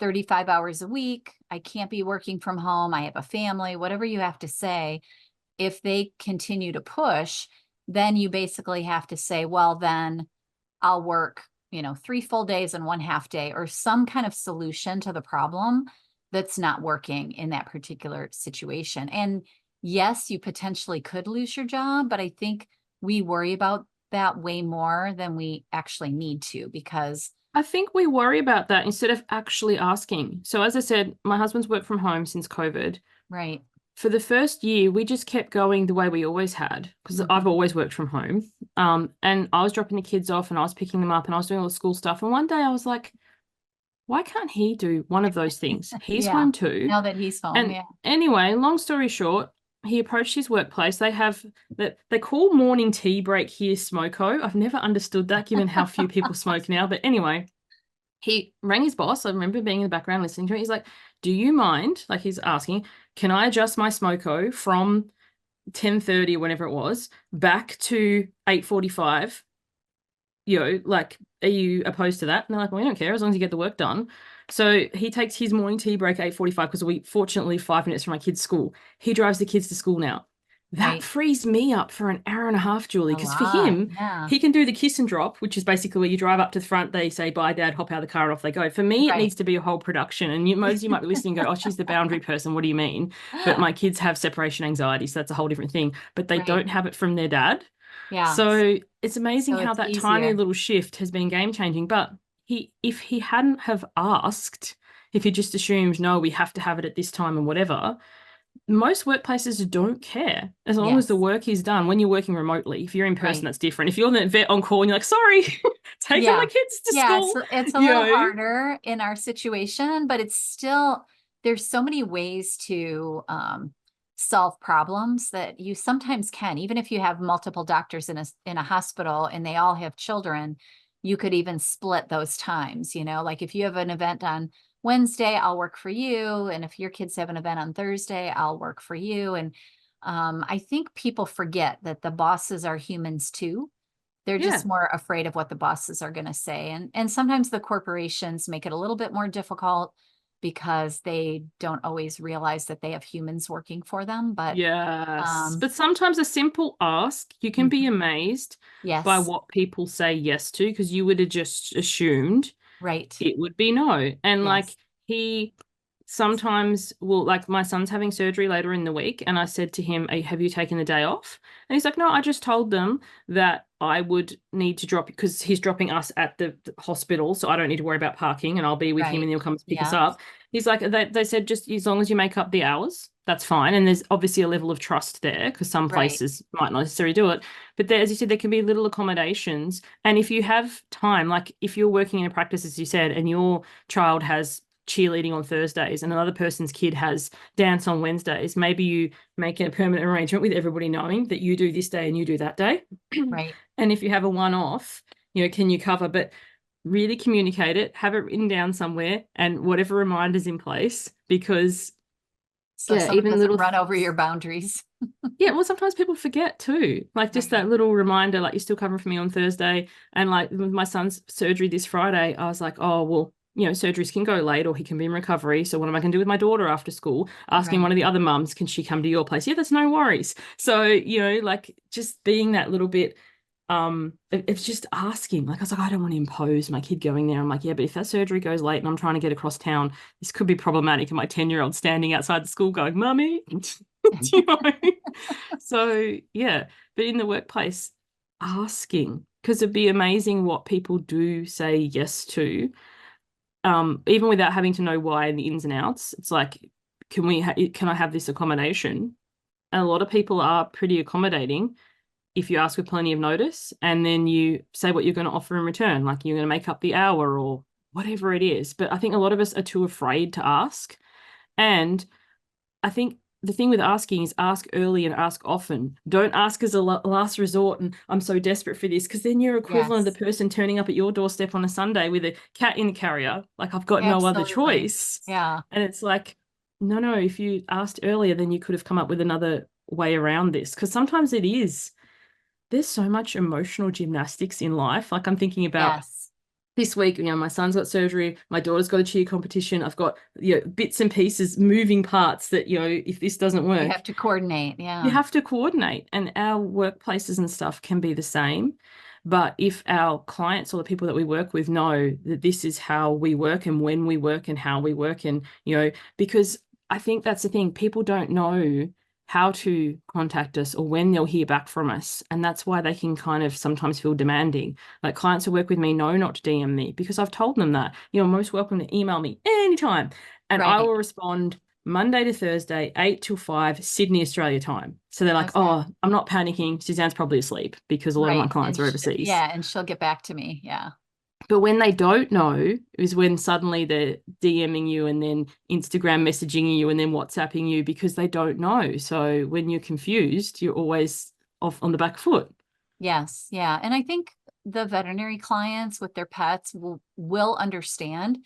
35 hours a week. I can't be working from home. I have a family, whatever you have to say. If they continue to push, then you basically have to say, well, then I'll work, 3 full days and 1 half day or some kind of solution to the problem that's not working in that particular situation. And yes, you potentially could lose your job, but I think we worry about that way more than we actually need to because, I think we worry about that instead of actually asking. So, as I said, my husband's worked from home since COVID. right. For the first year, we just kept going the way we always had because I've Mhm. always worked from home. And I was dropping the kids off and I was picking them up and I was doing all the school stuff. And one day I was like, why can't he do one of those things? He's Yeah. home too. Now that he's home. And Yeah. anyway, long story short, he approached his workplace. They have that they call morning tea break here smoko. I've never understood that given how few people smoke now. But anyway, he rang his boss. I remember being in the background listening to it. He's like, do you mind? Like he's asking, can I adjust my smoko from 10:30 or whenever it was back to 8:45? Like, are you opposed to that? And they're like, well, we don't care as long as you get the work done. So he takes his morning tea break at 8:45 because we fortunately 5 minutes from my kids' school. He drives the kids to school now. That Right. frees me up for an hour and a half, Julie, A because for lot. him, Yeah. he can do the kiss and drop, which is basically where you drive up to the front, they say, bye, Dad, hop out of the car, and off they go. For me, it Right. needs to be a whole production. And Moses, you might be listening and go, oh, she's the boundary person. What do you mean? But my kids have separation anxiety, so that's a whole different thing. But they Right. don't have it from their dad. Yeah. So it's amazing So how it's that tiny easier. little shift has been game changing. But if he hadn't have asked, if he just assumed, no, we have to have it at this time and whatever, most workplaces don't care as long as the Yes. work is done. When you're working remotely, if you're in person, Right. that's different. If you're the vet on call and you're like, sorry, taking my Yeah. kids to Yeah, school, it's a you little know, harder in our situation, but it's still there's so many ways to solve problems that you sometimes can, even if you have multiple doctors in a hospital and they all have children, you could even split those times, like if you have an event on Wednesday, I'll work for you, and if your kids have an event on Thursday, I'll work for you. And I think people forget that the bosses are humans too. They're yeah. just more afraid of what the bosses are going to say. And sometimes the corporations make it a little bit more difficult because they don't always realize that they have humans working for them. But Yes. um, But sometimes a simple ask, you can be mhm. amazed by Yes, what people say yes to because you would have just assumed right. it would be no. And like Yes, he sometimes will, like my son's having surgery later in the week, and I said to him, have you taken the day off? And he's like, no, I just told them that I would need to drop because he's dropping us at the hospital, so I don't need to worry about parking and I'll be with him and right. he'll come pick us Yeah, up. He's like, they said just as long as you make up the hours, that's fine. And there's obviously a level of trust there because some right, places might not necessarily do it. But there, as you said, there can be little accommodations. And if you have time, like if you're working in a practice, as you said, and your child has cheerleading on Thursdays and another person's kid has dance on Wednesdays, maybe you make a permanent arrangement with everybody knowing that you do this day and you do that day. right. And if you have a one off, can you cover? But really communicate it, have it written down somewhere, and whatever reminders in place, because So yeah, someone even doesn't little run over your boundaries. yeah, well, sometimes people forget too. Like just Right. that little reminder, like you're still covering for me on Thursday. And like with my son's surgery this Friday, I was like, oh, well, surgeries can go late or he can be in recovery. So what am I going to do with my daughter after school? Asking one Right. of the other mums, can she come to your place? Yeah, that's no worries. So, like just being that little bit, it's just asking. Like I was like, I don't want to impose my kid going there. I'm like, yeah, but if that surgery goes late and I'm trying to get across town, this could be problematic. And my 10-year-old standing outside the school going, Mummy, you know? So yeah, but in the workplace, asking, because it'd be amazing what people do say yes to, even without having to know why and the ins and outs. It's like, can I have this accommodation? And a lot of people are pretty accommodating if you ask with plenty of notice, and then you say what you're going to offer in return, like you're going to make up the hour or whatever it is. But I think a lot of us are too afraid to ask. And I think the thing with asking is ask early and ask often. Don't ask as a last resort and I'm so desperate for this, because then you're equivalent of Yes. the person turning up at your doorstep on a Sunday with a cat in the carrier. Like, I've got no other Absolutely. choice. Yeah. And it's like, no, if you asked earlier, then you could have come up with another way around this. Because sometimes there's so much emotional gymnastics in life. Like, I'm thinking about Yes. this week, my son's got surgery, my daughter's got a cheer competition. I've got, bits and pieces, moving parts that, if this doesn't You work, have to coordinate. you Yeah. have to coordinate. And our workplaces and stuff can be the same. But if our clients or the people that we work with know that this is how we work and when we work and how we work, and, because I think that's the thing, people don't know how to contact us or when they'll hear back from us. And that's why they can kind of sometimes feel demanding. Like, clients who work with me know not to DM me because I've told them that, most welcome to email me anytime. And I Right. will respond Monday to Thursday, 8 till 5, Sydney, Australia time. So they're like, Okay. oh, I'm not panicking. Suzanne's probably asleep, because a lot of my Right. clients are overseas. Yeah, and she'll get back to me. Yeah. But when they don't know is when suddenly they're DMing you and then Instagram messaging you and then WhatsApping you, because they don't know. So when you're confused, you're always off on the back foot. Yes. Yeah. And I think the veterinary clients with their pets will understand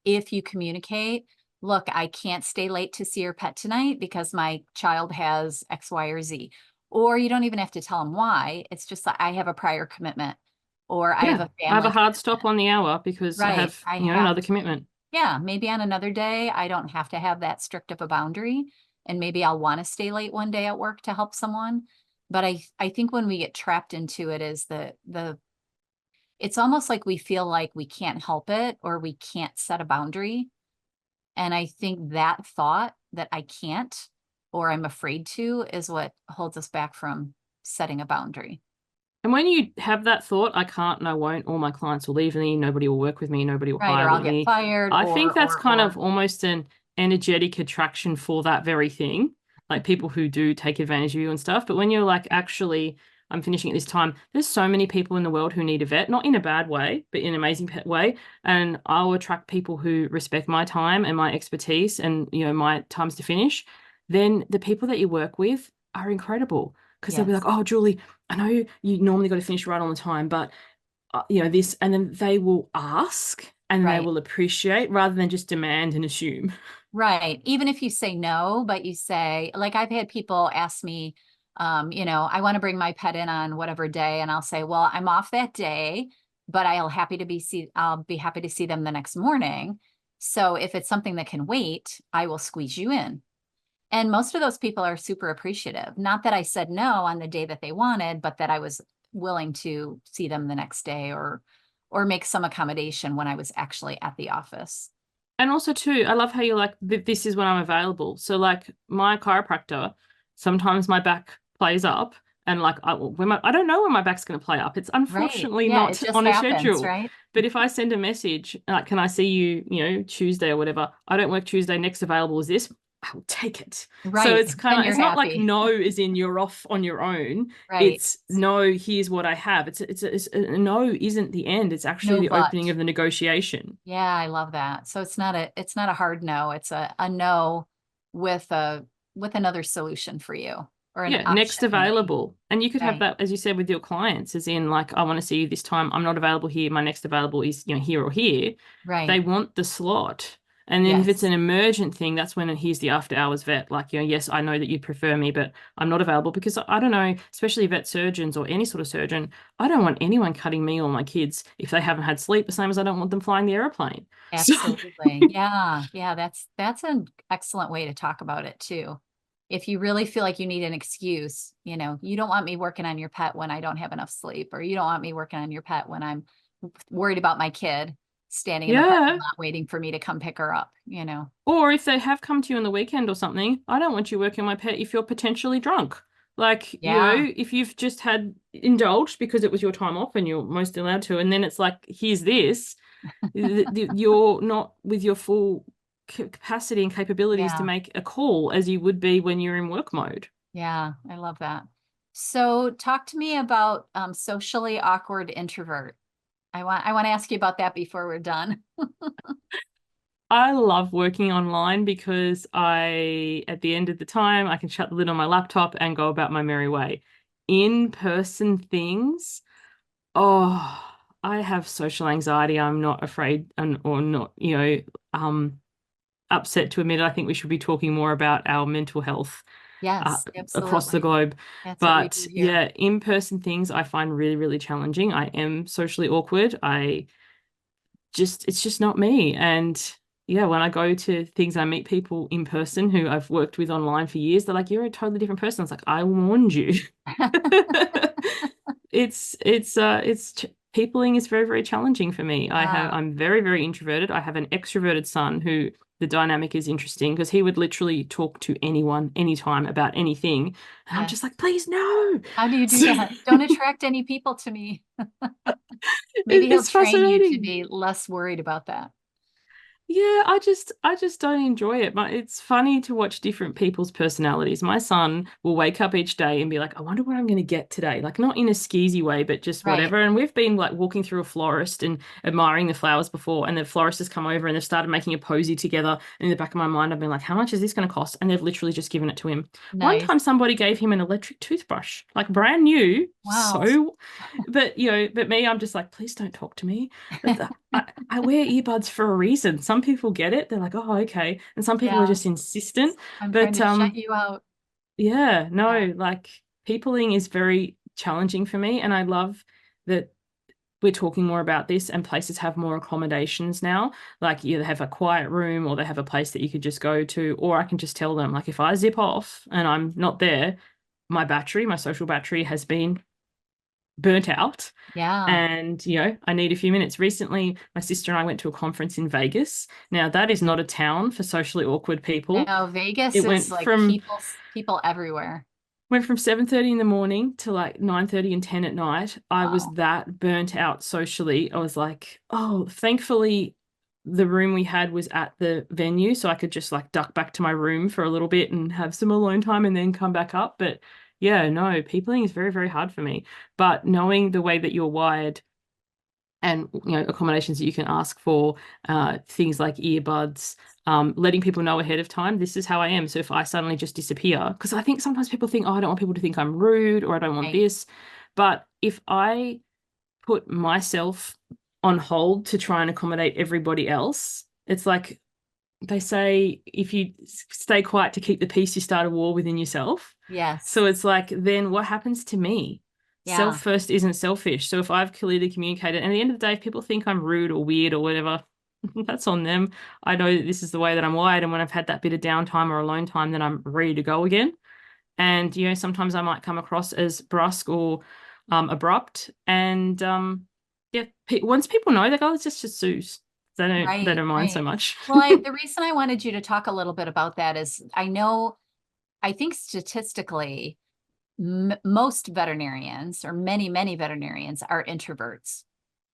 if you communicate, look, I can't stay late to see your pet tonight because my child has X, Y, or Z. Or you don't even have to tell them why. It's just that I have a prior commitment or I have Yeah. a I have a family hard stop commitment. on the hour because I Right. have, I have another to. commitment. Yeah. Maybe on another day, I don't have to have that strict of a boundary. And maybe I'll want to stay late one day at work to help someone. But I think when we get trapped into it is it's almost like we feel like we can't help it or we can't set a boundary. And I think that thought that I can't or I'm afraid to is what holds us back from setting a boundary. And when you have that thought, I can't and I won't, all my clients will leave me, nobody will work with me, nobody will Right. Or hire I'll with get me. fired I think that's kind of or almost an energetic attraction for that very thing, like people who do take advantage of you and stuff. But when you're like, actually, I'm finishing at this time, there's so many people in the world who need a vet, not in a bad way, but in an amazing pet way. And I'll attract people who respect my time and my expertise and, my times to finish. Then the people that you work with are incredible, because they'll be like, yes. oh, Julie, I know you normally got to finish right on the time, but this, and then they will ask and they Right. will appreciate rather than just demand and assume. Right. Even if you say no, but you say, like I've had people ask me, I want to bring my pet in on whatever day, and I'll say, well, I'm off that day, but I'll be happy to see them the next morning. So if it's something that can wait, I will squeeze you in. And most of those people are super appreciative. Not that I said no on the day that they wanted, but that I was willing to see them the next day or make some accommodation when I was actually at the office. And also too, I love how you're like, this is when I'm available. So like my chiropractor, sometimes my back plays up, and like I don't know when my back's going to play up. It's Right. unfortunately Yeah, it not just on a happens, schedule. right? But if I send a message, like, can I see you, Tuesday or whatever? I don't work Tuesday. Next available is this. I'll take it. So Right. it's kind Then of, you're it's not like happy. no, as in you're off on your own. Right. It's no, here's what I have. A no isn't the end. It's actually No the opening but. of the negotiation. Yeah, I love that. So it's not a hard no. It's a no with a with another solution for you or an Yeah, next option maybe. available. And you could have Right. that, as you said, with your clients, as in like, I want to see you this time. I'm not available here. My next available is, here or here. They Right. want the slot. And then if it's an Yes. emergent thing, that's when here's the after hours vet. Like, yes, I know that you prefer me, but I'm not available because I don't know, especially vet surgeons or any sort of surgeon, I don't want anyone cutting me or my kids if they haven't had sleep, the same as I don't want them flying the airplane. So Absolutely. Yeah. Yeah. That's an excellent way to talk about it too. If you really feel like you need an excuse, you don't want me working on your pet when I don't have enough sleep, or you don't want me working on your pet when I'm worried about my kid standing in the parking yeah. lot waiting for me to come pick her up. Or if they have come to you on the weekend or something, I don't want you working on my pet if you're potentially drunk. Like, Yeah. if you've just had indulged because it was your time off and you're most allowed to, and then it's like, here's this, you're not with your full capacity and capabilities to Yeah. make a call as you would be when you're in work mode. Yeah. I love that. So talk to me about socially awkward introvert. I want to ask you about that before we're done. I love working online because at the end of the time, I can shut the lid on my laptop and go about my merry way. In-person things, oh, I have social anxiety. I'm not afraid or not, upset to admit it. I think we should be talking more about our mental health uh, Yes, across the absolutely. globe. That's what we do But here. yeah, in-person things I find really, really challenging. I am socially awkward. It's just not me. And yeah, when I go to things, I meet people in person who I've worked with online for years. They're like, "You're a totally different person." It's like, I warned you. It's peopling is very, very challenging for me. Yeah, I'm very, very introverted. I have an extroverted son who the dynamic is interesting because he would literally talk to anyone, anytime about anything. And I'm just yes. like, please no. How do you do So that? Don't attract any people to me. Maybe he'll it's train you to fascinating. be less worried about that. Yeah, I just don't enjoy it. But it's funny to watch different people's personalities. My son will wake up each day and be like, I wonder what I'm going to get today. Like not in a skeezy way, but just Right. whatever. And we've been like walking through a florist and admiring the flowers before, and the florist has come over and they've started making a posy together. And in the back of my mind, I've been like, how much is this going to cost? And they've literally just given it to him. One Nice. time somebody gave him an electric toothbrush, like brand new. Wow. But me, I'm just like, please don't talk to me. I wear earbuds for a reason. Some people get it. They're like, oh, okay. And some people are Yeah. just insistent. I'm trying But to shut you out. yeah, Yeah. no, like peopling is very challenging for me. And I love that we're talking more about this and places have more accommodations now. Like you either have a quiet room or they have a place that you could just go to, or I can just tell them, like if I zip off and I'm not there, my social battery has been burnt out Yeah. and I need a few minutes. Recently my sister and I went to a conference in Vegas. Now that is not a town for socially awkward people. No, Vegas It is like people everywhere. went from 7:30 in the morning to like 9:30 and 10 at night. I was Wow. that burnt out socially. I was like, oh, thankfully the room we had was at the venue, so I could just like duck back to my room for a little bit and have some alone time and then come back up. But yeah, no, peopling is very, very hard for me. But knowing the way that you're wired and accommodations that you can ask for, things like earbuds, letting people know ahead of time, this is how I am. So if I suddenly just disappear, because I think sometimes people think, oh, I don't want people to think I'm rude or I don't want Right. this. But if I put myself on hold to try and accommodate everybody else, it's like they say, if you stay quiet to keep the peace, you start a war within yourself. Yes. So it's like, then what happens to me? Self Yeah. first isn't selfish. So if I've clearly communicated, and at the end of the day, if people think I'm rude or weird or whatever, that's on them. I know that this is the way that I'm wired. And when I've had that bit of downtime or alone time, then I'm ready to go again. And, sometimes I might come across as brusque or abrupt. And yeah, once people know, they go, it's just Suze. They Right. don't mind so Right. much. Well, the reason I wanted you to talk a little bit about that is I think statistically, most veterinarians or many veterinarians are introverts.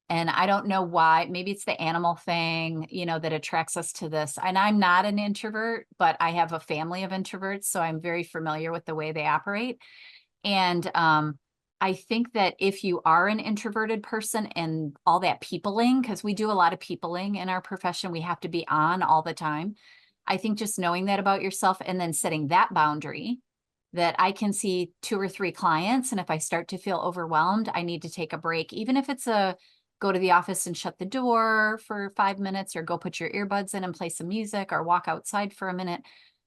And I don't know why. Maybe it's the animal thing, that attracts us to this. And I'm not an introvert, but I have a family of introverts, so I'm very familiar with the way they operate. And I think that if you are an introverted person and all that peopling, because we do a lot of peopling in our profession, we have to be on all the time. I think just knowing that about yourself and then setting that boundary that I can see 2 or 3 clients. And if I start to feel overwhelmed, I need to take a break, even if it's a go to the office and shut the door for 5 minutes, or go put your earbuds in and play some music, or walk outside for a minute,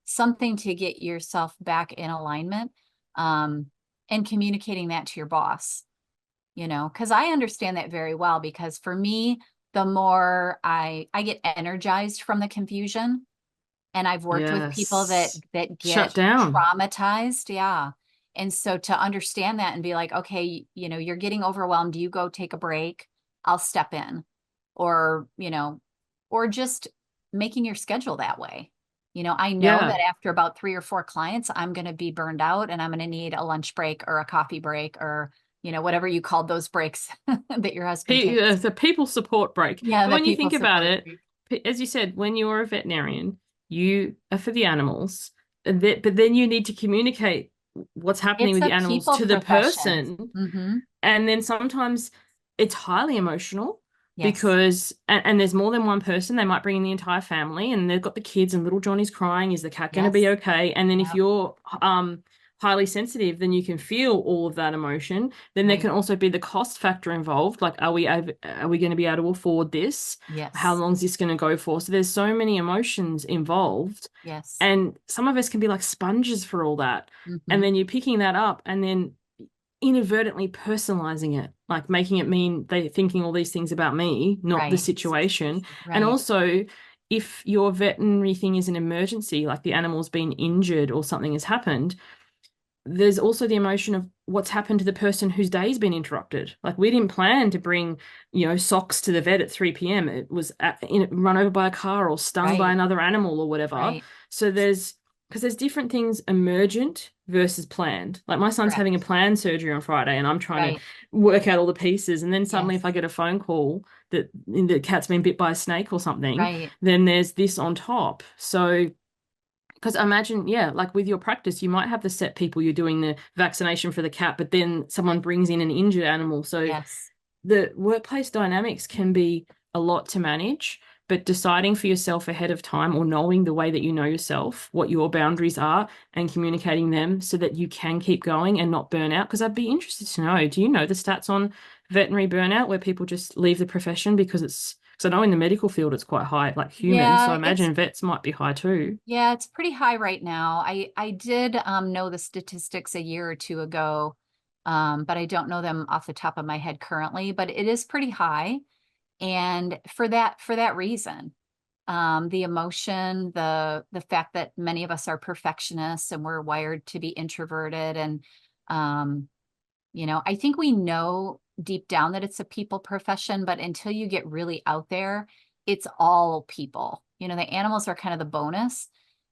something to get yourself back in alignment. And communicating that to your boss, because I understand that very well, because for me, the more I get energized from the confusion, and I've worked with people that Yes. Shut get down. traumatized. Yeah. And so to understand that and be like, okay, you're getting overwhelmed. You go take a break. I'll step in. Or, or just making your schedule that way. I know that Yeah. after about 3 or 4 clients, I'm going to be burned out, and I'm going to need a lunch break or a coffee break, or, whatever you called those breaks that your husband takes. The people support break. Yeah, But the when you people think about support it, break. as you said, when you're a veterinarian, you are for the animals, but then you need to communicate what's happening It's with a the animals people to the profession. person. Mm-hmm. And then sometimes it's highly emotional Yes. because, and there's more than one person. They might bring in the entire family and they've got the kids and little Johnny's crying. Is the cat going to be Yes. okay? And then if Yep. you're highly sensitive, then you can feel all of that emotion. Then there Right. can also be the cost factor involved. Like, are we going to be able to afford this? How Yes. long is this going to go for? So there's so many emotions involved. Yes. And some of us can be like sponges for all that. And Mm-hmm. then you're picking that up and then inadvertently personalizing it, like making it mean they're thinking all these things about me, not the Right. situation. And Right. also, if your veterinary thing is an emergency, like the animal's been injured or something has happened, there's also the emotion of what's happened to the person whose day's been interrupted. Like we didn't plan to bring, socks to the vet at 3 p.m. It was run over by a car or stung by Right. another animal or whatever. Right. So because there's different things emergent versus planned. Like my son's having a Correct. planned surgery on Friday and I'm trying to Right. work out all the pieces. And then suddenly Yes. if I get a phone call that the cat's been bit by a snake or something, Right. then there's this on top. So because imagine, yeah, like with your practice, you might have the set people you're doing the vaccination for the cat, but then someone brings in an injured animal. So Yes. the workplace dynamics can be a lot to manage, but deciding for yourself ahead of time or knowing the way that you know yourself, what your boundaries are, and communicating them so that you can keep going and not burn out. Because I'd be interested to know, do you know the stats on veterinary burnout where people just leave the profession because I know in the medical field it's quite high, like humans. So I Yeah, imagine vets might be high too. it's pretty high right now. I did know the statistics a year or two ago, but I don't know them off the top of my head currently, but it is pretty high. And for that reason, the emotion, the fact that many of us are perfectionists and we're wired to be introverted, and um, I think we know deep down that it's a people profession, but until you get really out there, it's all people. The animals are kind of the bonus,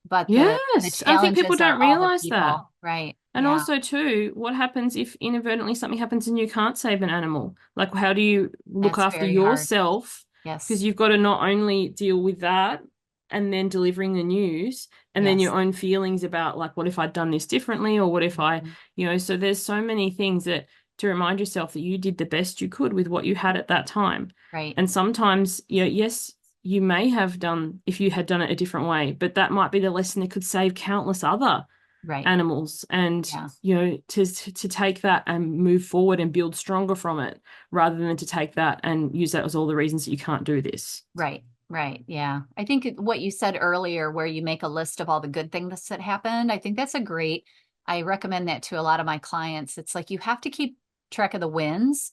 but the Yes, I think people challenges are don't all the realize that. people. Right. And Yeah, also, too, what happens if inadvertently something happens and you can't save an animal? Like, how do you look that's after very hard. yourself? Because Yes. you've got to not only deal with that and then delivering the news and then your Yes. own feelings about, like, what if I'd done this differently? Or what if Mhm. so there's so many things that to remind yourself that you did the best you could with what you had at that time. Right. And sometimes, yes, you may have done if you had done it a different way, but that might be the lesson that could save countless other Right. animals and Yeah. to take that and move forward and build stronger from it rather than to take that and use that as all the reasons that you can't do this. Right. Right. Yeah. I think what you said earlier, where you make a list of all the good things that happened, I think that's I recommend that to a lot of my clients. It's like you have to keep track of the wins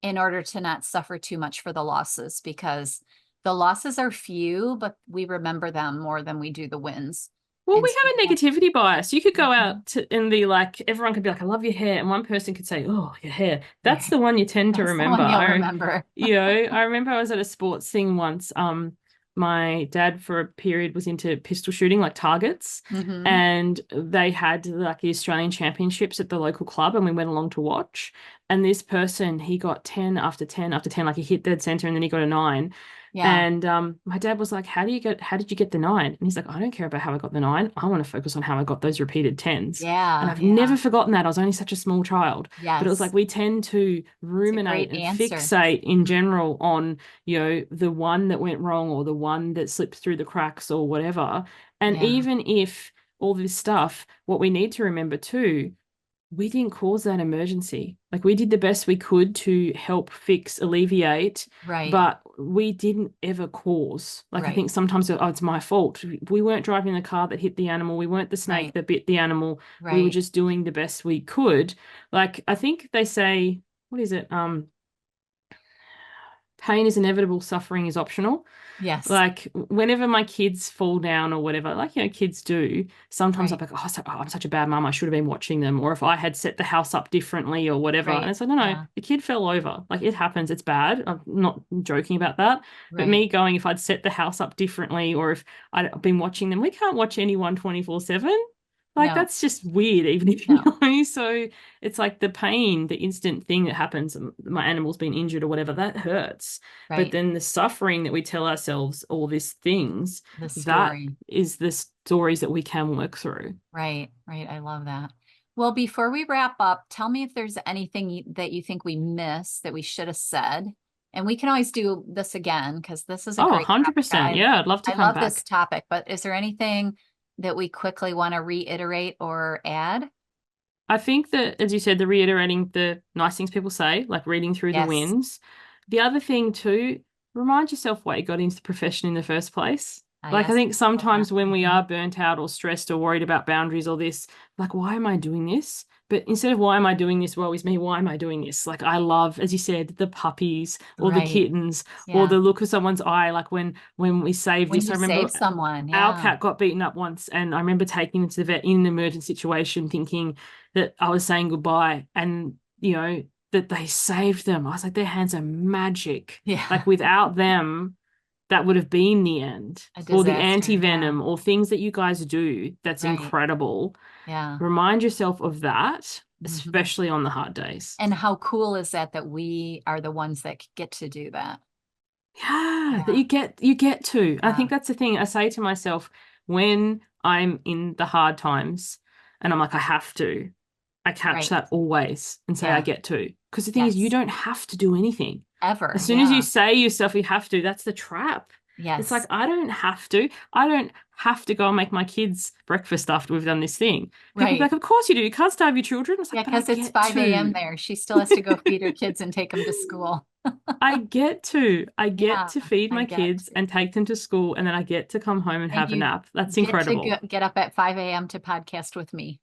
in order to not suffer too much for the losses, because the losses are few, but we remember them more than we do the wins. Well, And we so have you a have, negativity bias. You could go Mhm. out and be like, everyone could be like, I love your hair. And one person could say, oh, your hair. That's Right. the one you tend to That's the remember. one you'll remember. I remember I was at a sports thing once. My dad for a period was into pistol shooting, like targets. Hmm. And they had like the Australian Championships at the local club, and we went along to watch. And this person, he got 10 after 10 after 10, like he hit dead center and then he got a nine. Yeah. And my dad was like, how did you get the nine? And he's like, I don't care about how I got the nine. I want to focus on how I got those repeated tens. And Yeah. I've Yeah. never forgotten that. I was only such a small child. But it was like Yes. we tend to It's a ruminate great and answer. fixate in Mhm. general on, the one that went wrong or the one that slipped through the cracks or whatever. And Yeah. even if all this stuff, what we need to remember too, we didn't cause that emergency. Like we did the best we could to help fix, alleviate, Right. but we didn't ever cause. Like I Right. think sometimes it's my fault. We weren't driving the car that hit the animal. We weren't the snake Right. that bit the animal. We were Right. just doing the best we could. Like I think they say, what is it? Pain is inevitable, suffering is optional. Yes. Like whenever my kids fall down or whatever, like kids do, sometimes I'm Right. like, I'm such a bad mum. I should have been watching them. Or if I had set the house up differently or whatever. And Right. it's like, no, Yeah. the kid fell over. Like it happens. It's bad. I'm not joking about that. But Right. me going, if I'd set the house up differently or if I'd been watching them, we can't watch anyone 24/7. Like No. that's just weird, even if you No. know. So it's like the pain, the instant thing that happens, my animal's been injured or whatever, that hurts. But Right. then the suffering that we tell ourselves, all these things, The that story. is the stories that we can work through. Right. Right. I love that. Well, before we wrap up, tell me if there's anything that you think we missed that we should have said. And we can always do this again because this is a Oh, great topic. 100%. Yeah, I'd love to I come love this back. topic, but is there anything that we quickly want to reiterate or add? I think that, as you said, the reiterating the nice things people say, like reading through the Yes. wins. The other thing too, remind yourself why you got into the profession in the first place. Like I Yes. think Love that. sometimes when we Mhm. are burnt out or stressed or worried about boundaries or this, like why am I doing this? But instead of why am I doing this, woe is me, why am I doing this? Like I love, as you said, the puppies or the Right. kittens or Yeah. the look of someone's eye, like when we saved When this. I you save remember someone. our Yeah. cat got beaten up once, and I remember taking him to the vet in an emergent situation, thinking that I was saying goodbye, and that they saved them. I was like, their hands are magic. Yeah. Like without them, that would have been the end. A Or the disaster. Yeah. anti-venom, or things that you guys do that's Right. incredible. Yeah. Remind yourself of that, Mhm. especially on the hard days. And how cool is that that we are the ones that get to do that? Yeah, that Yeah. you get to. I Yeah. think that's the thing I say to myself when I'm in the hard times and I'm like, I have to. I catch Right. that always and say I Yeah. get to. Because the thing is, you Yes. don't have to do anything. Ever. As soon as you Yeah. say yourself you have to, that's the trap. It's like, Yes. I don't have to. I don't have to go and make my kids breakfast after we've done this thing. People be Right. like, of course you do. You can't starve your children. It's Yeah, like, but I because it's get 5 a.m. to. there. She still has to go feed her kids and take them to school. I get to. I get Yeah, to feed I my get kids to. and take them to school, and then I get to come home and And have a you nap. That's get to incredible. get up at 5 a.m. to podcast with me.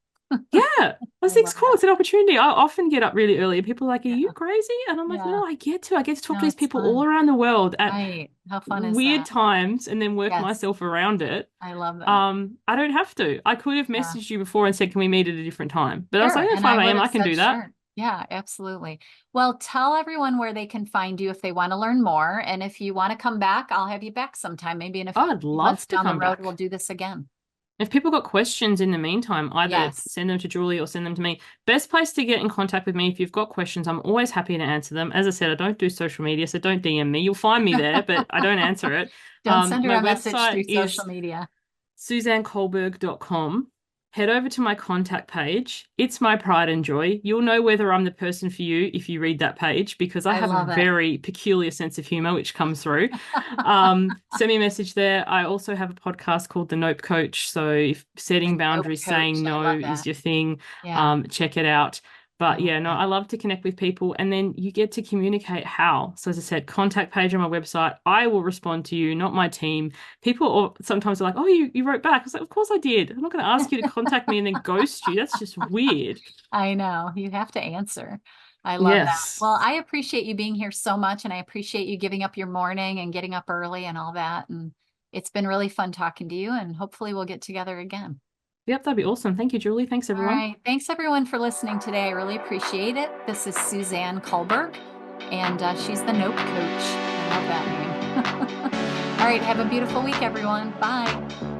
Yeah, I I think it's love cool. that. It's an opportunity. I often get up really early. People are like, "Are you Yeah. crazy?" And I'm like, Yeah. "No, I get to. I get to talk No, to these it's people all fun. around the world at Right. How fun is weird that? times, and then work Yes. myself around it." I love that. I don't have to. I could have Yeah. messaged you before and said, "Can we meet at a different time?" But I was like, Sure. "Yeah, And I 5 would a.m. have I can said do that." sure. Yeah, absolutely. Well, tell everyone where they can find you if they want to learn more. And if you want to come back, I'll have you back sometime. Maybe in a I'd few months love to down the come road, we'll back. do this again. If people got questions in the meantime, either Yes. send them to Julie or send them to me. Best place to get in contact with me if you've got questions. I'm always happy to answer them. As I said, I don't do social media, so don't DM me. You'll find me there, but I don't answer it. Don't send her My a message website through social is media. suzanneculberg.com. Head over to my contact page. It's my pride and joy. You'll know whether I'm the person for you if you read that page because I I have a love it. very peculiar sense of humor which comes through. Send me a message there. I also have a podcast called The Nope Coach. So if The setting Nope boundaries, Coach. saying I no love is that. your thing, Yeah, check it out. I But love yeah, no, that. I love to connect with people and then you get to communicate how. So as I said, contact page on my website. I will respond to you, not my team. People sometimes are like, oh, you wrote back. I was like, of course I did. I'm not going to ask you to contact me and then ghost you. That's just weird. I know. You have to answer. I love that. Yes. Well, I appreciate you being here so much, and I appreciate you giving up your morning and getting up early and all that. And it's been really fun talking to you, and hopefully we'll get together again. Yep, that'd be awesome. Thank you, Julie. Thanks, All everyone. right. Thanks, everyone, for listening today. I really appreciate it. This is Suzanne Culberg, and she's the Nope Coach. I love that name. All right. Have a beautiful week, everyone. Bye.